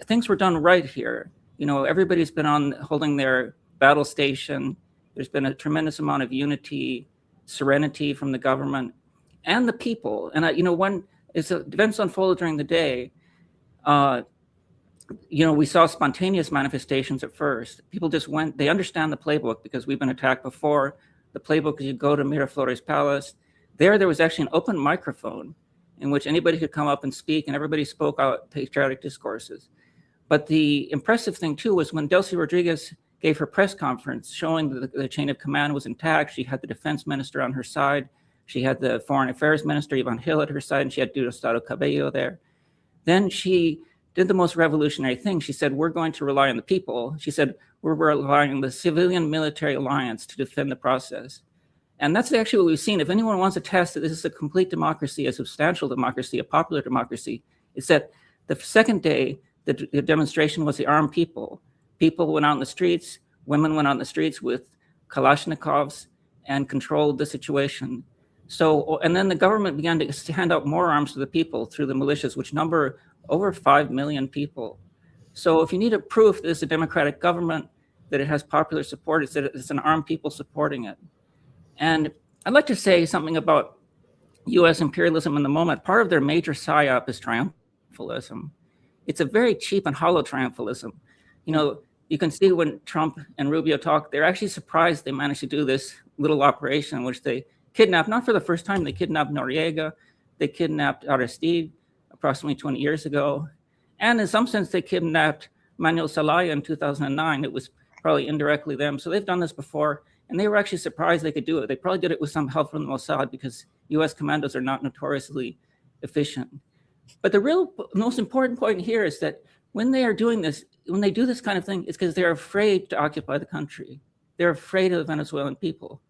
things were done right here. Everybody's been holding their battle station. There's been a tremendous amount of unity, serenity from the government and the people. And when events unfolded during the day, we saw spontaneous manifestations at first. People just went, they understand the playbook because we've been attacked before. The playbook is you go to Miraflores Palace. There was actually an open microphone in which anybody could come up and speak, and everybody spoke out patriotic discourses. But the impressive thing, too, was when Delcy Rodriguez gave her press conference showing that the chain of command was intact. She had the defense minister on her side. She had the foreign affairs minister, Ivan Hill, at her side, and she had Diosdado Cabello there. Then she did the most revolutionary thing. She said, we're going to rely on the people. She said, we're relying on the civilian-military alliance to defend the process. And that's actually what we've seen. If anyone wants to test that this is a complete democracy, a substantial democracy, a popular democracy, it's that the second day, the demonstration was the armed people. People went out in the streets, women went out in the streets with Kalashnikovs and controlled the situation. So, and then the government began to hand out more arms to the people through the militias, which number over 5 million people. So if you need a proof that it's a democratic government, that it has popular support, it's that it's an armed people supporting it. And I'd like to say something about U.S. imperialism in the moment. Part of their major psyop is triumphalism. It's a very cheap and hollow triumphalism. You can see when Trump and Rubio talk, they're actually surprised they managed to do this little operation in which they kidnapped, not for the first time, they kidnapped Noriega, they kidnapped Aristide approximately 20 years ago. And in some sense, they kidnapped Manuel Zelaya in 2009. It was probably indirectly them. So they've done this before, and they were actually surprised they could do it. They probably did it with some help from the Mossad because US commandos are not notoriously efficient. But the most important point here is that when they are doing this, when they do this kind of thing, it's because they're afraid to occupy the country. They're afraid of the Venezuelan people.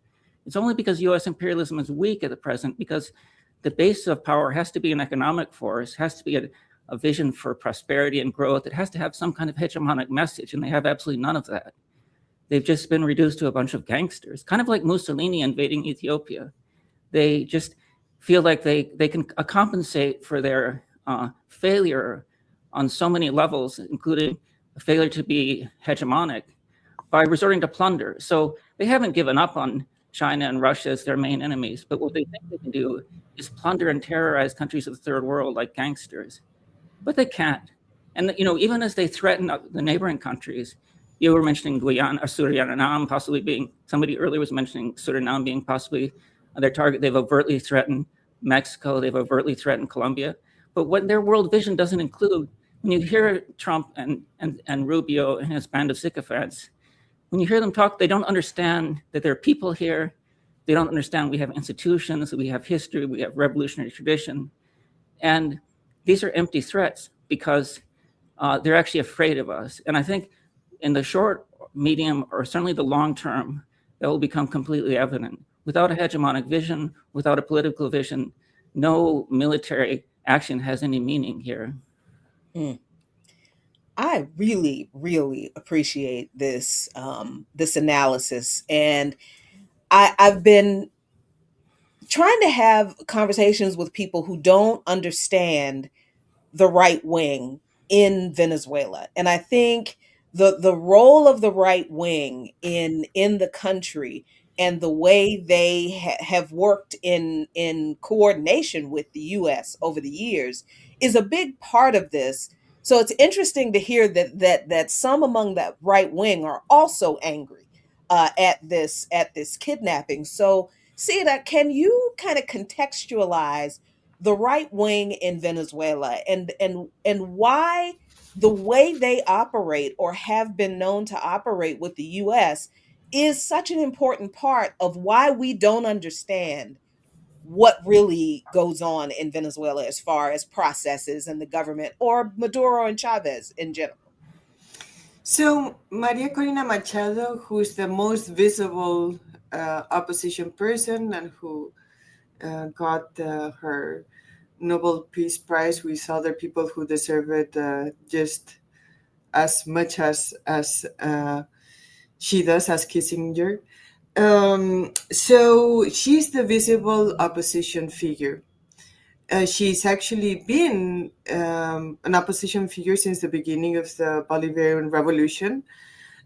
It's only because US imperialism is weak at the present, because the base of power has to be an economic force, has to be a vision for prosperity and growth. It has to have some kind of hegemonic message, and they have absolutely none of that. They've just been reduced to a bunch of gangsters, kind of like Mussolini invading Ethiopia. They just feel like they can compensate for their failure on so many levels, including a failure to be hegemonic, by resorting to plunder. So they haven't given up on China and Russia as their main enemies, but what they think they can do is plunder and terrorize countries of the third world like gangsters. But they can't. And even as they threaten the neighboring countries, you were mentioning Guyana, Suriname possibly being, somebody earlier was mentioning Suriname being possibly their target. They've overtly threatened Mexico, they've overtly threatened Colombia. But what their world vision doesn't include, when you hear Trump and Rubio and his band of sycophants, when you hear them talk, they don't understand that there are people here. They don't understand we have institutions, we have history, we have revolutionary tradition. And these are empty threats because they're actually afraid of us. And I think in the short, medium, or certainly the long term, that will become completely evident. Without a hegemonic vision, without a political vision, no military action has any meaning here. I really, really appreciate this this analysis, and I've been trying to have conversations with people who don't understand the right wing in Venezuela. And I think the role of the right wing in the country and the way they have worked in coordination with the US over the years is a big part of this. So it's interesting to hear that some among that right wing are also angry at this kidnapping. So Sita, can you kind of contextualize the right wing in Venezuela and why the way they operate or have been known to operate with the US is such an important part of why we don't understand what really goes on in Venezuela as far as processes and the government or Maduro and Chavez in general. So Maria Corina Machado, who is the most visible opposition person and who got her Nobel Peace Prize with other people who deserve it just as much as she does, as Kissinger. So she's the visible opposition figure. She's actually been an opposition figure since the beginning of the Bolivarian Revolution,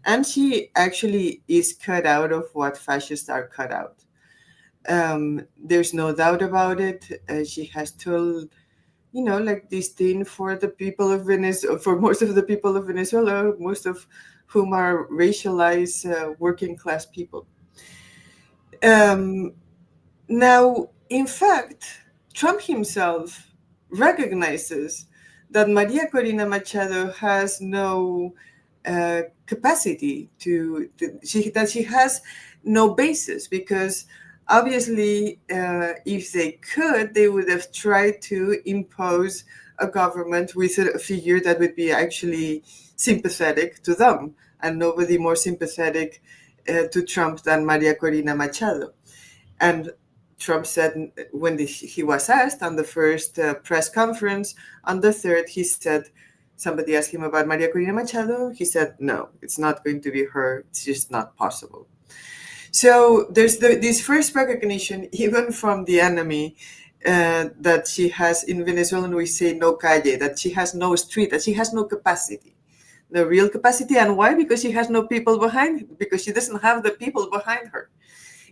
and she actually is cut out of what fascists are cut out. There's no doubt about it. She has told, like disdain for the people of Venezuela, for most of the people of Venezuela, most of whom are racialized working class people. Now, in fact, Trump himself recognizes that Maria Corina Machado has no capacity that she has no basis, because obviously, if they could, they would have tried to impose a government with a figure that would be actually sympathetic to them, and nobody more sympathetic to Trump than Maria Corina Machado. And Trump said when he was asked on the first press conference, on the third, he said, somebody asked him about Maria Corina Machado. He said, no, it's not going to be her. It's just not possible. So there's this first recognition, even from the enemy, that she has, in Venezuelan we say no calle, that she has no street, that she has no capacity, no real capacity. And why? Because she has no people behind her, because she doesn't have the people behind her.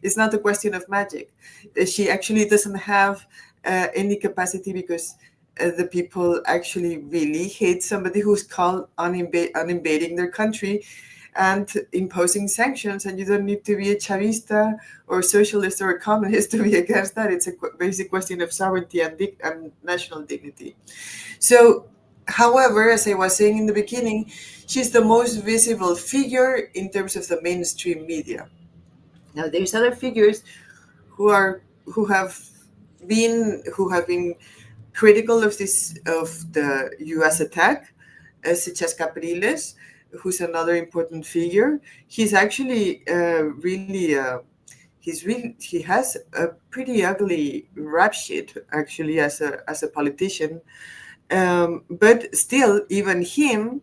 It's not a question of magic. She actually doesn't have any capacity because the people actually really hate somebody who's called on invading their country and imposing sanctions. And you don't need to be a Chavista or socialist or a communist to be against that. It's a basic question of sovereignty and national dignity. So, however, as I was saying in the beginning, she's the most visible figure in terms of the mainstream media. Now, there's other figures who have been critical of the U.S. attack, such as Capriles, who's another important figure. He's actually he has a pretty ugly rap sheet actually as a politician. But still, even him,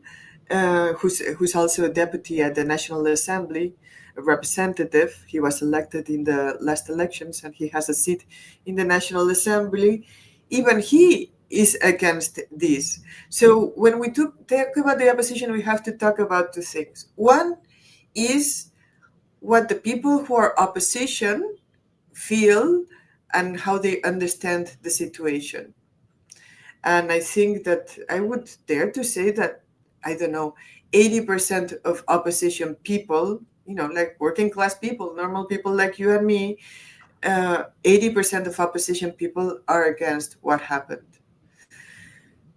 who's also a deputy at the National Assembly, a representative, he was elected in the last elections and he has a seat in the National Assembly, even he is against this. So when we talk about the opposition, we have to talk about two things. One is what the people who are opposition feel and how they understand the situation. And I think that I would dare to say that, I don't know, 80% of opposition people, like working class people, normal people like you and me, 80% of opposition people are against what happened.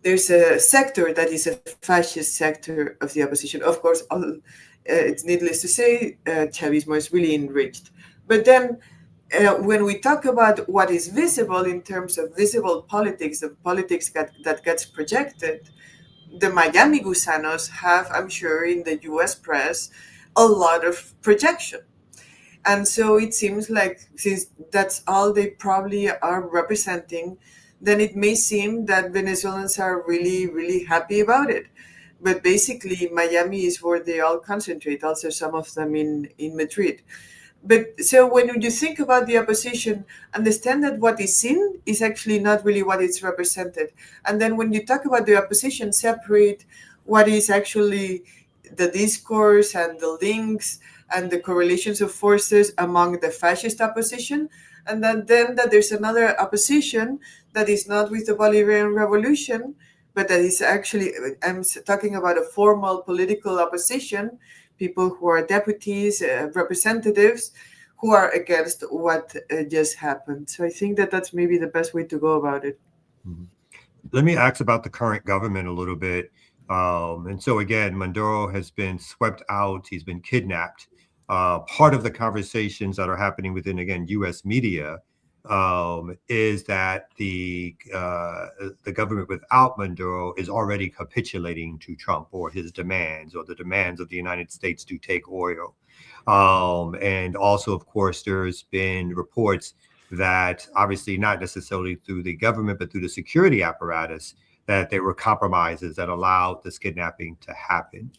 There's a sector that is a fascist sector of the opposition. Of course, it's needless to say, Chavismo is really enriched. But then when we talk about what is visible in terms of visible politics, the politics that gets projected, the Miami Gusanos have, I'm sure, in the US press, a lot of projection. And so it seems like since that's all they probably are representing, then it may seem that Venezuelans are really, really happy about it. But basically, Miami is where they all concentrate, also some of them in Madrid. But so when you think about the opposition, understand that what is seen is actually not really what is represented. And then when you talk about the opposition, separate what is actually the discourse and the links and the correlations of forces among the fascist opposition. And then that there's another opposition that is not with the Bolivarian Revolution, but that is actually, I'm talking about a formal political opposition, people who are deputies, representatives, who are against what just happened. So I think that that's maybe the best way to go about it. Mm-hmm. Let me ask about the current government a little bit. And so again, Maduro has been swept out. He's been kidnapped. Part of the conversations that are happening within, again, U.S. media is that the government without Maduro is already capitulating to Trump or his demands, or the demands of the United States to take oil. And also, of course, there's been reports that, obviously not necessarily through the government, but through the security apparatus, that there were compromises that allowed this kidnapping to happen.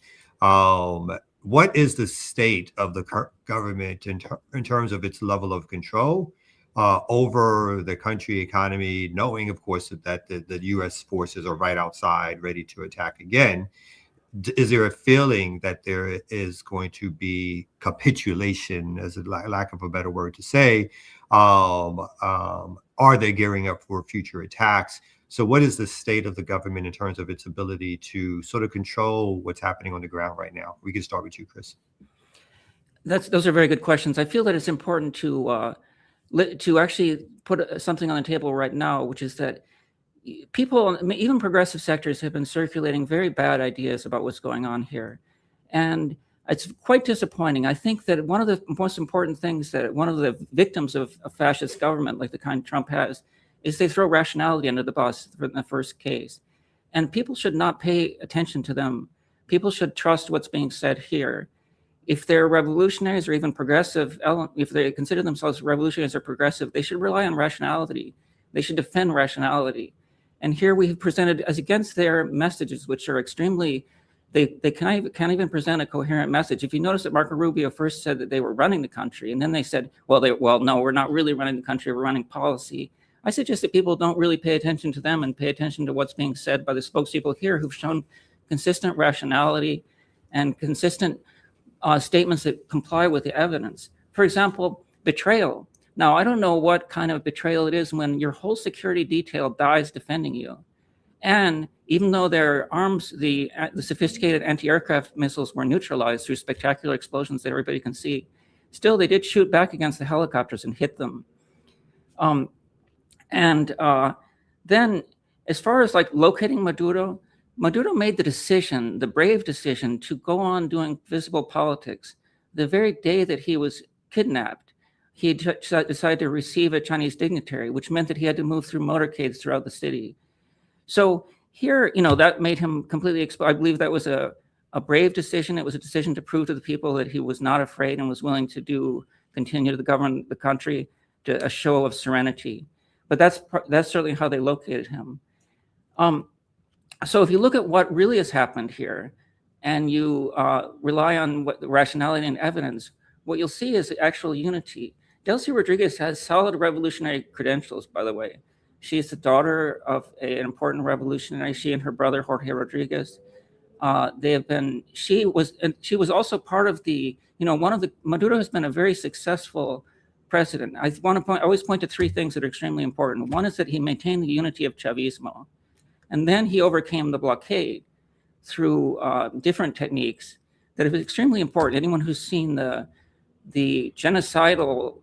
What is the state of the government in terms of its level of control over the country economy, knowing, of course, that the U.S. forces are right outside ready to attack again? Is there a feeling that there is going to be capitulation, as a lack of a better word to say? Are they gearing up for future attacks? So what is the state of the government in terms of its ability to sort of control what's happening on the ground right now? We can start with you, Chris. Those are very good questions. I feel that it's important to actually put something on the table right now, which is that people, even progressive sectors, have been circulating very bad ideas about what's going on here. And it's quite disappointing. I think that one of the most important things that one of the victims of a fascist government like the kind Trump has is they throw rationality under the bus in the first case. And people should not pay attention to them. People should trust what's being said here. If they're revolutionaries or even progressive, if they consider themselves revolutionaries or progressive, they should rely on rationality. They should defend rationality. And here we have presented as against their messages, which are extremely, they can't even present a coherent message. If you notice that Marco Rubio first said that they were running the country, and then they said, well, no, we're not really running the country, we're running policy. I suggest that people don't really pay attention to them and pay attention to what's being said by the spokespeople here, who've shown consistent rationality and consistent statements that comply with the evidence. For example, betrayal. Now, I don't know what kind of betrayal it is when your whole security detail dies defending you. And even though their arms, the sophisticated anti-aircraft missiles were neutralized through spectacular explosions that everybody can see, still they did shoot back against the helicopters and hit them. Then as far as like locating Maduro made the decision, the brave decision, to go on doing visible politics the very day that he was kidnapped. He decided to receive a Chinese dignitary, which meant that he had to move through motorcades throughout the city. So here, that made him completely exposed. I believe that was a brave decision. It was a decision to prove to the people that he was not afraid and was willing to continue to govern the country, to a show of serenity. But that's certainly how they located him. So if you look at what really has happened here, and you rely on what the rationality and evidence, what you'll see is actual unity. Delcy Rodriguez has solid revolutionary credentials, by the way. She is the daughter of an important revolutionary. She and her brother Jorge Rodriguez. They have been. She was also part of the. Maduro has been a very successful president. I always point to three things that are extremely important. One is that he maintained the unity of Chavismo, and then he overcame the blockade through different techniques that are extremely important. Anyone who's seen the genocidal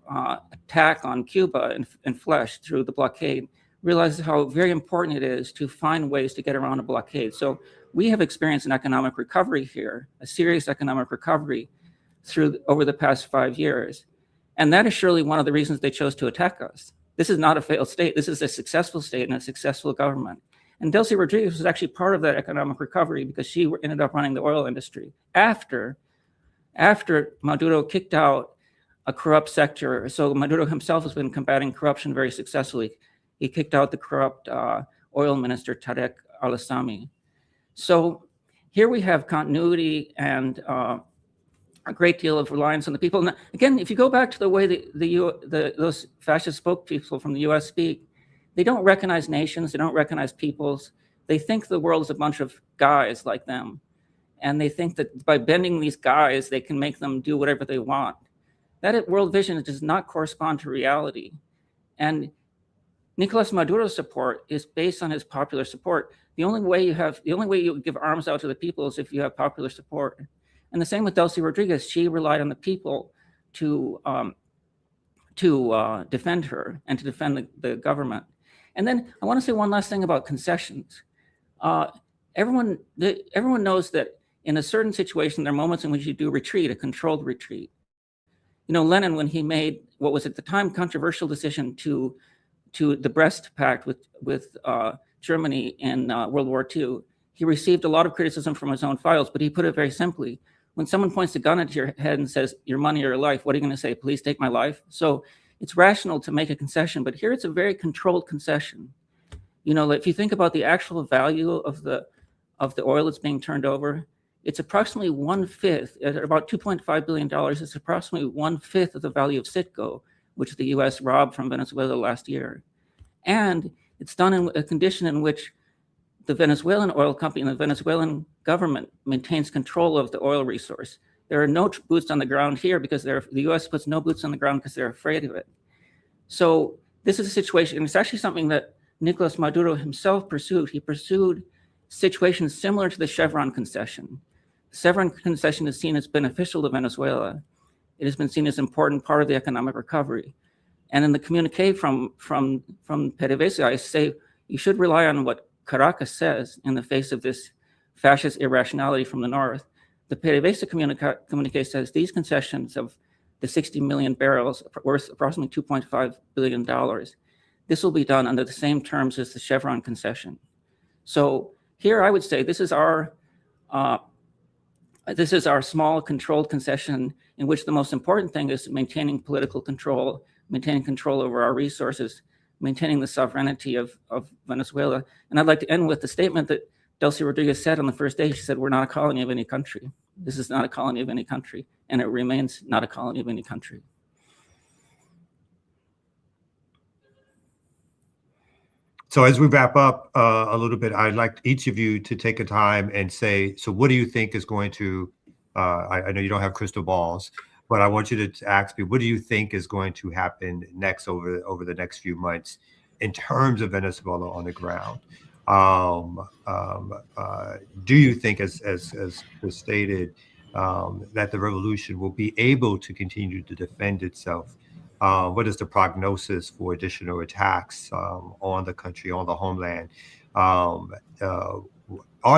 attack on Cuba in flesh through the blockade realizes how very important it is to find ways to get around a blockade. So we have experienced an economic recovery here, a serious economic recovery over the past 5 years. And that is surely one of the reasons they chose to attack us. This is not a failed state. This is a successful state and a successful government. And Delcy Rodriguez was actually part of that economic recovery because she ended up running the oil industry after Maduro kicked out a corrupt sector. So Maduro himself has been combating corruption very successfully. He kicked out the corrupt oil minister, Tarek al-Assami. So here we have continuity and a great deal of reliance on the people. And again, if you go back to the way those fascist spokespeople from the US speak, they don't recognize nations, they don't recognize peoples. They think the world is a bunch of guys like them. And they think that by bending these guys, they can make them do whatever they want. That world vision does not correspond to reality. And Nicolas Maduro's support is based on his popular support. The only way you give arms out to the people is if you have popular support. And the same with Delcy Rodriguez. She relied on the people to defend her and to defend the government. And then I want to say one last thing about concessions. Everyone knows that in a certain situation, there are moments in which you do retreat, a controlled retreat. Lenin, when he made what was at the time controversial decision to the Brest Pact with Germany in World War II, he received a lot of criticism from his own files, but he put it very simply. When someone points a gun at your head and says, your money or your life, what are you going to say? Please take my life? So it's rational to make a concession, but here it's a very controlled concession. If you think about the actual value of the oil that's being turned over, it's approximately 1/5, at about $2.5 billion, it's approximately 1/5 of the value of Citgo, which the US robbed from Venezuela last year. And it's done in a condition in which the Venezuelan oil company and the Venezuelan government maintains control of the oil resource. There are no boots on the ground here because the US puts no boots on the ground because they're afraid of it. So this is a situation, and it's actually something that Nicolas Maduro himself pursued. He pursued situations similar to the Chevron concession. The Chevron concession is seen as beneficial to Venezuela. It has been seen as an important part of the economic recovery. And in the communique from PDVSA, I say you should rely on what Caracas says in the face of this fascist irrationality from the north. The PDVSA communique says these concessions of the 60 million barrels worth approximately $2.5 billion. This will be done under the same terms as the Chevron concession. So here I would say this is our small controlled concession in which the most important thing is maintaining political control, maintaining control over our resources, maintaining the sovereignty of Venezuela. And I'd like to end with the statement that Delcy Rodriguez said on the first day. She said, we're not a colony of any country. This is not a colony of any country, and it remains not a colony of any country. So as we wrap up a little bit, I'd like each of you to take a time and say, so what do you think is going to, I know you don't have crystal balls, but I want you to ask me, what do you think is going to happen next over the next few months in terms of Venezuela on the ground? Do you think, as was stated, that the revolution will be able to continue to defend itself? What is the prognosis for additional attacks on the country, on the homeland? Are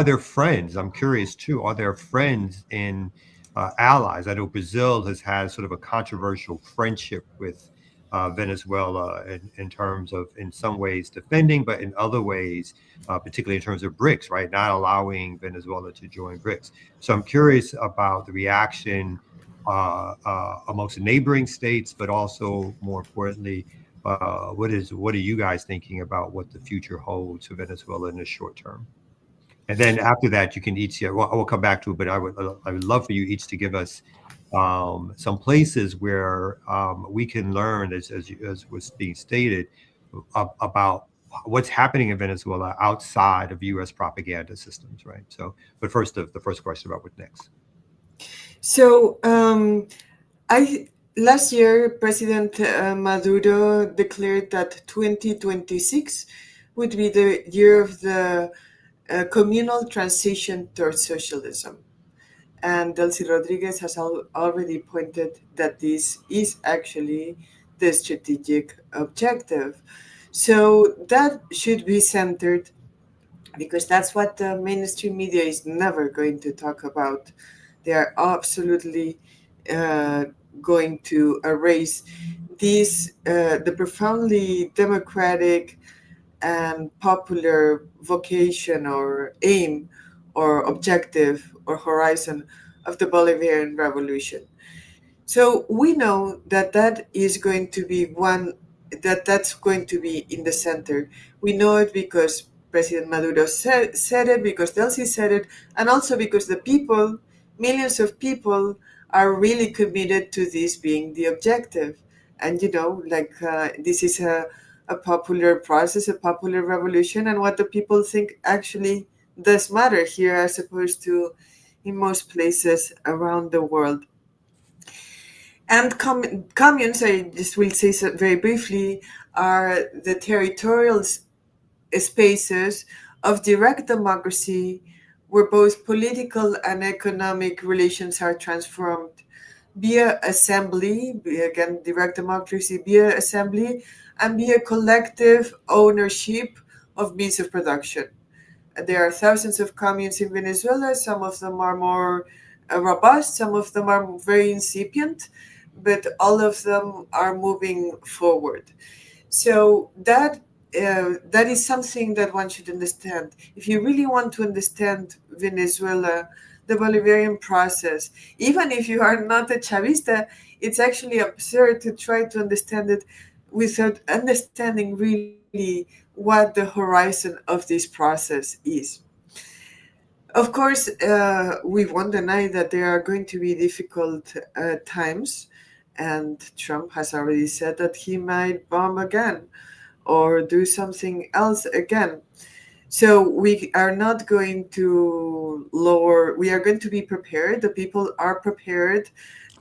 there friends? I'm curious too. Are there friends in allies? I know Brazil has had sort of a controversial friendship with Venezuela in terms of, in some ways, defending, but in other ways, particularly in terms of BRICS, right? Not allowing Venezuela to join BRICS. So I'm curious about the reaction amongst the neighboring states, but also more importantly, what are you guys thinking about what the future holds for Venezuela in the short term? And then after that, you can each. Well, I will come back to it, but I would love for you each to give us some places where we can learn, as was being stated, about what's happening in Venezuela outside of U.S. propaganda systems, right? So, but first, the first question about what next. So, I last year, President Maduro declared that 2026 would be the year of the communal transition towards socialism. And Delcy Rodriguez has already pointed that this is actually the strategic objective. So that should be centered, because that's what the mainstream media is never going to talk about. They are absolutely uh, going to erase the profoundly democratic and popular vocation or aim or objective or horizon of the Bolivarian Revolution. So we know that that is going to be that's going to be in the center. We know it because President Maduro said it, because Delcy said it, and also because the people, millions of people, are really committed to this being the objective. And this is a popular process, a popular revolution, and what the people think actually does matter here, as opposed to in most places around the world. And communes, I just will say so very briefly, are the territorial spaces of direct democracy where both political and economic relations are transformed via assembly, again, direct democracy, via assembly, and via collective ownership of means of production. There are thousands of communes in Venezuela. Some of them are more robust, some of them are very incipient, but all of them are moving forward. So that is something that one should understand. If you really want to understand Venezuela, the Bolivarian process, even if you are not a Chavista, it's actually absurd to try to understand it without understanding really what the horizon of this process is. Of course, we won't deny that there are going to be difficult times, and Trump has already said that he might bomb again or do something else again. So we are not going to lower, we are going to be prepared. The people are prepared.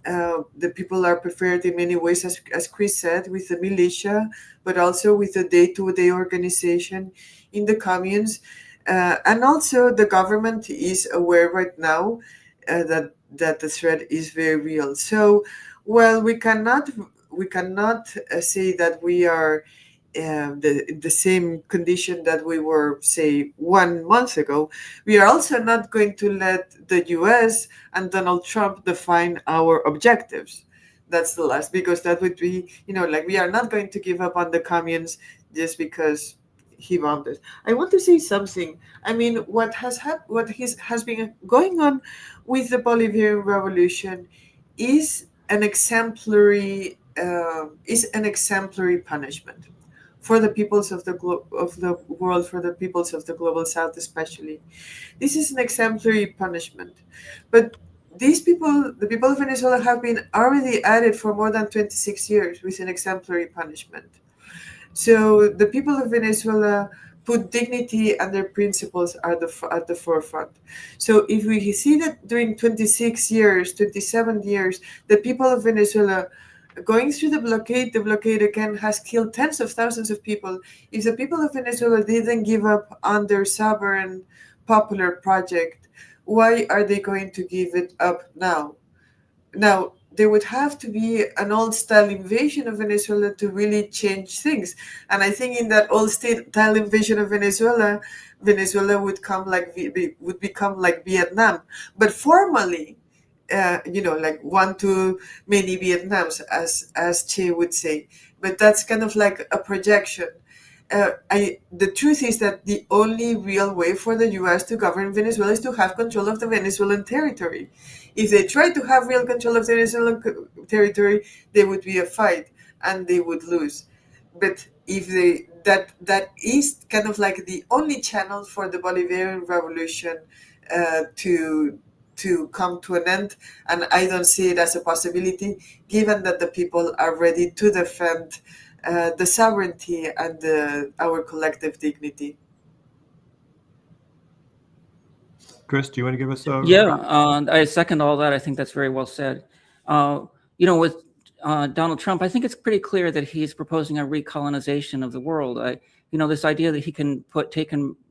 The people are prepared in many ways, as Chris said, with the militia, but also with the day-to-day organization in the communes. And also the government is aware right now that the threat is very real. So, well, we cannot say that we are the same condition that we were, say, 1 month ago. We are also not going to let the US and Donald Trump define our objectives. That's the last, because that would be, like, we are not going to give up on the communes just because he bombed it. I want to say something. I mean, has been going on with the Bolivarian Revolution is an exemplary punishment for the peoples of the world, for the peoples of the global south especially. This is an exemplary punishment. But these people, the people of Venezuela, have been already at it for more than 26 years with an exemplary punishment. So the people of Venezuela put dignity and their principles at the forefront. So if we see that during 26 years, 27 years, the people of Venezuela going through the blockade again has killed tens of thousands of people. If the people of Venezuela didn't give up on their sovereign popular project, why are they going to give it up now? Now, there would have to be an old style invasion of Venezuela to really change things. And I think in that old style invasion of Venezuela, Venezuela would become like Vietnam. But formally, like one too many Vietnams, as Che would say. But that's kind of like a projection. The truth is that the only real way for the U.S. to govern Venezuela is to have control of the Venezuelan territory. If they try to have real control of the Venezuelan territory, there would be a fight and they would lose. But if that is kind of like the only channel for the Bolivarian revolution to come to an end, and I don't see it as a possibility, given that the people are ready to defend the sovereignty and our collective dignity. Chris, do you want to give us a... Yeah, I second all that. I think that's very well said. With Donald Trump, I think it's pretty clear that he's proposing a recolonization of the world. This idea that he can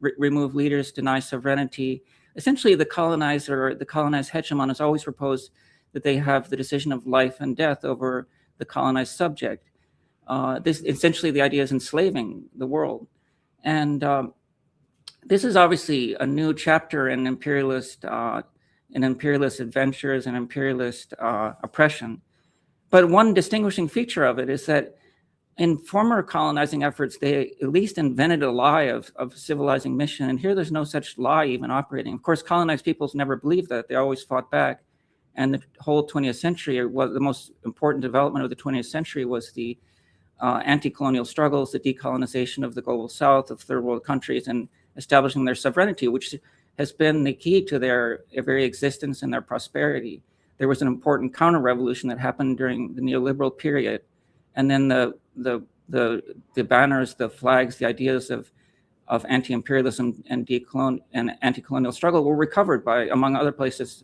remove leaders, deny sovereignty. Essentially, the colonized hegemon has always proposed that they have the decision of life and death over the colonized subject. This essentially, the idea is enslaving the world, and this is obviously a new chapter in imperialist adventures and imperialist oppression. But one distinguishing feature of it is that in former colonizing efforts, they at least invented a lie of civilizing mission. And here there's no such lie even operating. Of course, colonized peoples never believed that. They always fought back. And the whole 20th century, the most important development of the 20th century was the anti-colonial struggles, the decolonization of the global south, of third world countries, and establishing their sovereignty, which has been the key to their very existence and their prosperity. There was an important counter-revolution that happened during the neoliberal period. And then the banners, the flags, the ideas of anti-imperialism and anti-colonial struggle were recovered by, among other places,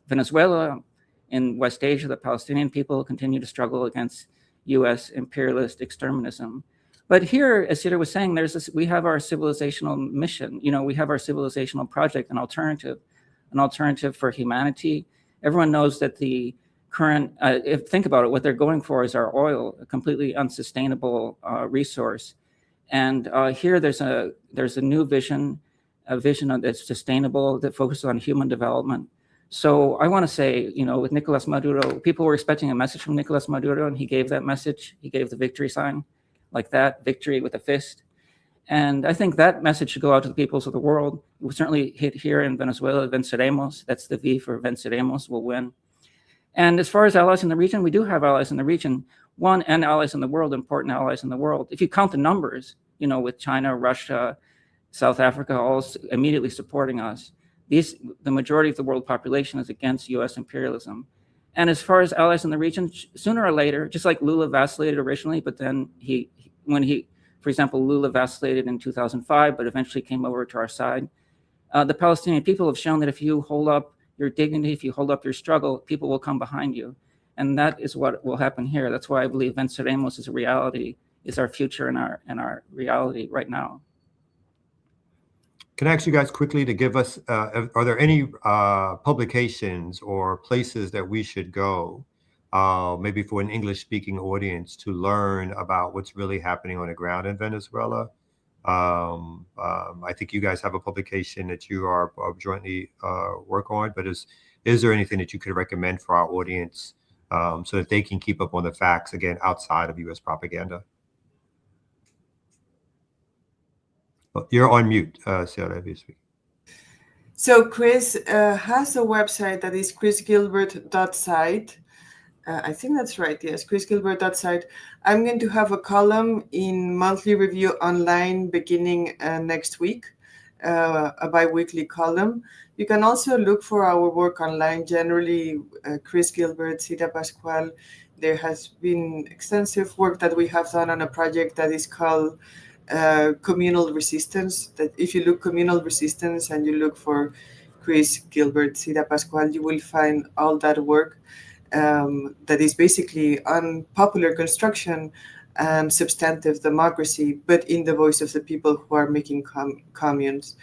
Venezuela. In West Asia, the Palestinian people continue to struggle against U.S. imperialist exterminism. But here, as Sita was saying, we have our civilizational mission. We have our civilizational project, an alternative for humanity. Everyone knows that the current, think about it, what they're going for is our oil, a completely unsustainable resource. And here there's a new vision, that's sustainable, that focuses on human development. So I want to say, with Nicolas Maduro, people were expecting a message from Nicolas Maduro, and he gave that message. He gave the victory sign, like that, victory with a fist. And I think that message should go out to the peoples of the world. It will certainly hit here in Venezuela, venceremos. That's the V for venceremos, will win. And as far as allies in the region, we do have allies in the region, and allies in the world, important allies in the world. If you count the numbers, with China, Russia, South Africa, all immediately supporting us, the majority of the world population is against U.S. imperialism. And as far as allies in the region, sooner or later, just like Lula vacillated originally, but then for example, Lula vacillated in 2005, but eventually came over to our side. The Palestinian people have shown that if you hold up your dignity, if you hold up your struggle, people will come behind you. And that is what will happen here. That's why I believe venceremos is a reality, is our future and our reality right now. Can I ask you guys quickly to give us, are there any publications or places that we should go, maybe for an English-speaking audience, to learn about what's really happening on the ground in Venezuela? I think you guys have a publication that you are jointly work on, but is there anything that you could recommend for our audience so that they can keep up on the facts, again, outside of U.S. propaganda? You're on mute, Sarah, if you speak. So Chris has a website that is chrisgilbert.site. I think that's right. Yes, chrisgilbert.site. I'm going to have a column in Monthly Review Online beginning next week, a bi-weekly column. You can also look for our work online. Generally, Chris Gilbert, Cita Pascual. There has been extensive work that we have done on a project that is called communal resistance. That if you look communal resistance and you look for Chris Gilbert, Cita Pascual, you will find all that work that is basically on popular construction and substantive democracy, but in the voice of the people who are making communes.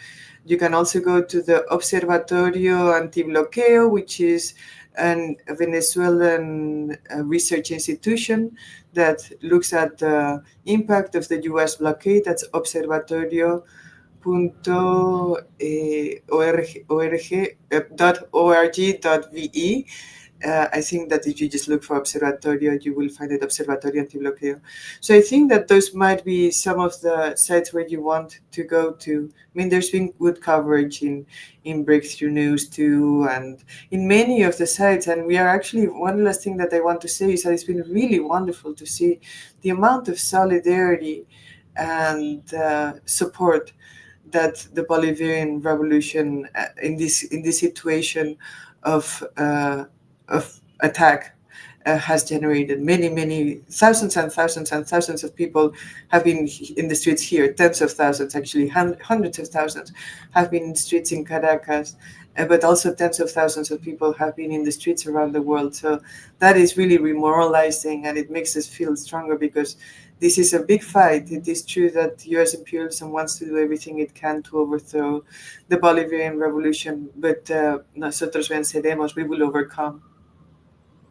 You can also go to the Observatorio Antibloqueo, which is a Venezuelan research institution that looks at the impact of the U.S. blockade. That's observatorio.org.ve. I think that if you just look for Observatorio, you will find it, Observatorio Antibloqueo. So I think that those might be some of the sites where you want to go to. I mean, there's been good coverage in Breakthrough News too, and in many of the sites. And we are actually, one last thing that I want to say is that it's been really wonderful to see the amount of solidarity and support that the Bolivarian revolution in this situation of attack has generated. Many thousands and thousands and thousands of people have been in the streets here. Tens of thousands, actually, hundreds of thousands have been in the streets in Caracas, but also tens of thousands of people have been in the streets around the world. So that is really remoralizing, and it makes us feel stronger because this is a big fight. It is true that U.S. imperialism wants to do everything it can to overthrow the Bolivarian revolution, but nosotros venceremos, we will overcome.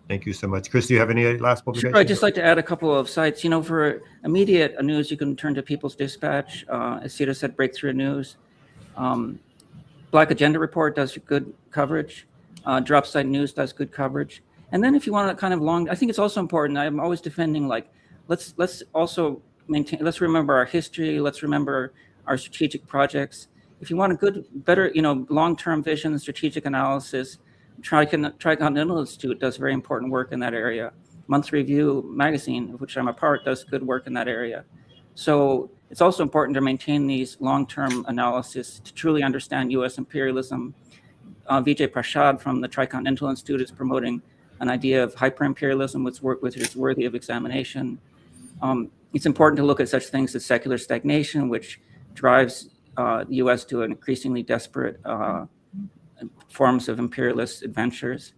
Thank you so much. Chris, do you have any last publications? Sure, I'd just like to add a couple of sites. For immediate news, you can turn to People's Dispatch. As Cita said, Breakthrough News. Black Agenda Report does good coverage. Dropside News does good coverage. And then if you want to kind of I think it's also important, I'm always defending, let's also let's remember our history, let's remember our strategic projects. If you want a good, better, long-term vision, strategic analysis, Tricontinental Institute does very important work in that area. Monthly Review magazine, of which I'm a part, does good work in that area. So it's also important to maintain these long-term analysis to truly understand U.S. imperialism. Vijay Prashad from the Tricontinental Institute is promoting an idea of hyper-imperialism, which is worthy of examination. It's important to look at such things as secular stagnation, which drives the U.S. to an increasingly desperate forms of imperialist adventures.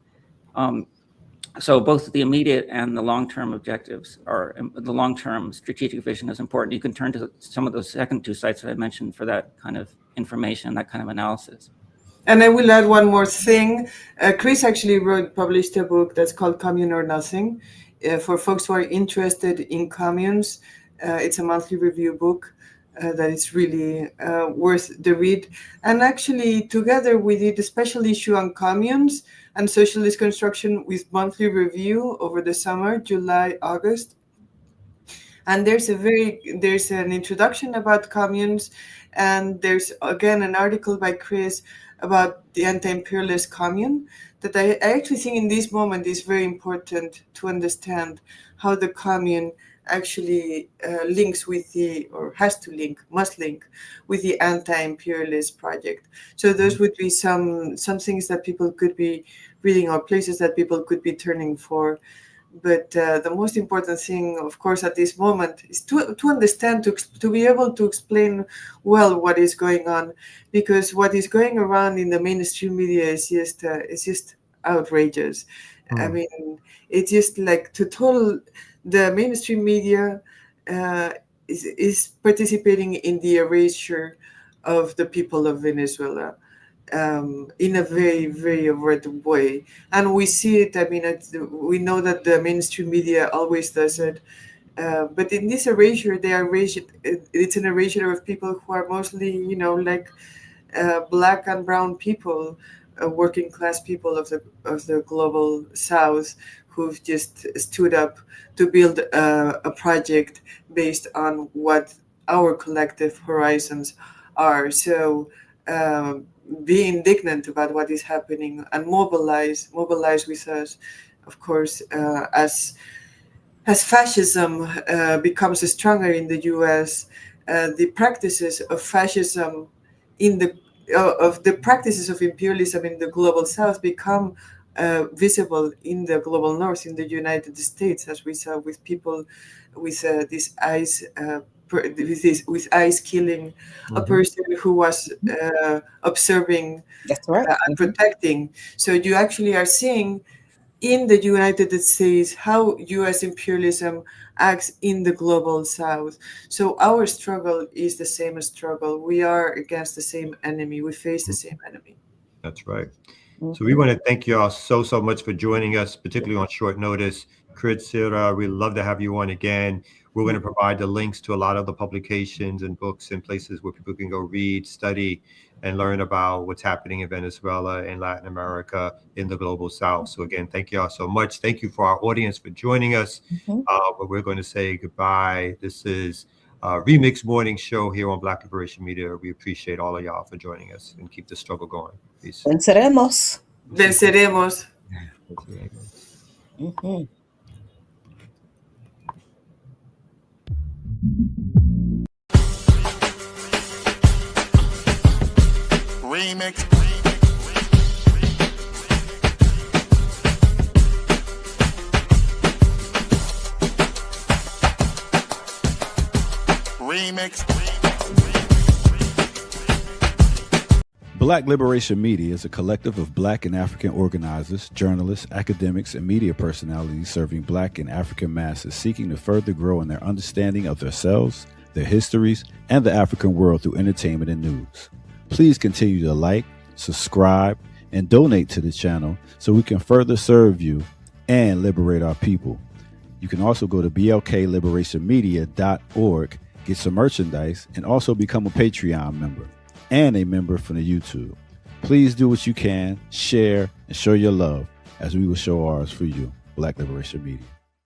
So both the immediate and the long-term objectives the long-term strategic vision is important. You can turn to some of those second two sites that I mentioned for that kind of information, that kind of analysis. And I will add one more thing. Chris actually published a book that's called Commune or Nothing. For folks who are interested in communes, it's a monthly review book that is really worth the read. And actually, together we did a special issue on communes and socialist construction with monthly review over the summer, July, August. And there's an introduction about communes, and there's again an article by Chris about the anti-imperialist commune that I actually think in this moment is very important to understand how the commune actually links with must link with the anti-imperialist project. So those would be some things that people could be reading, or places that people could be turning for. But the most important thing, of course, at this moment is to understand, to be able to explain well what is going on, because what is going around in the mainstream media is just outrageous. I mean, it's just like the mainstream media is participating in the erasure of the people of Venezuela. In a very, very overt way. And we see it, I mean, we know that the mainstream media always does it. But in this erasure, it's an erasure of people who are mostly, black and brown people, working class people of the global South, who've just stood up to build a project based on what our collective horizons are. So be indignant about what is happening and mobilize with us, of course, as fascism becomes stronger in the U.S. The practices of fascism of the practices of imperialism in the global South become visible in the global North, in the United States, as we saw with people with this ICE. With ICE killing a person who was observing. That's right. And protecting. So you actually are seeing in the United States how U.S. imperialism acts in the global South. So our struggle is the same struggle. We are against the same enemy. We face the same enemy. That's right. So we want to thank you all so much for joining us, particularly on short notice. Chris, Cira, we'd love to have you on again. We're going to provide the links to a lot of the publications and books and places where people can go read, study, and learn about what's happening in Venezuela and Latin America in the global South. So again, thank you all so much. Thank you for our audience for joining us. But we're going to say goodbye. This is Remix Morning Show here on Black Liberation Media. We appreciate all of y'all for joining us and keep the struggle going. Peace. Venceremos. Venceremos. Remix. Black Liberation Media is a collective of Black and African organizers, journalists, academics, and media personalities serving Black and African masses seeking to further grow in their understanding of themselves, their histories, and the African world through entertainment and news. Please continue to like, subscribe, and donate to the channel so we can further serve you and liberate our people. You can also go to blkliberationmedia.org, get some merchandise, and also become a Patreon member and a member from the YouTube. Please do what you can, share, and show your love as we will show ours for you. Black Liberation Media.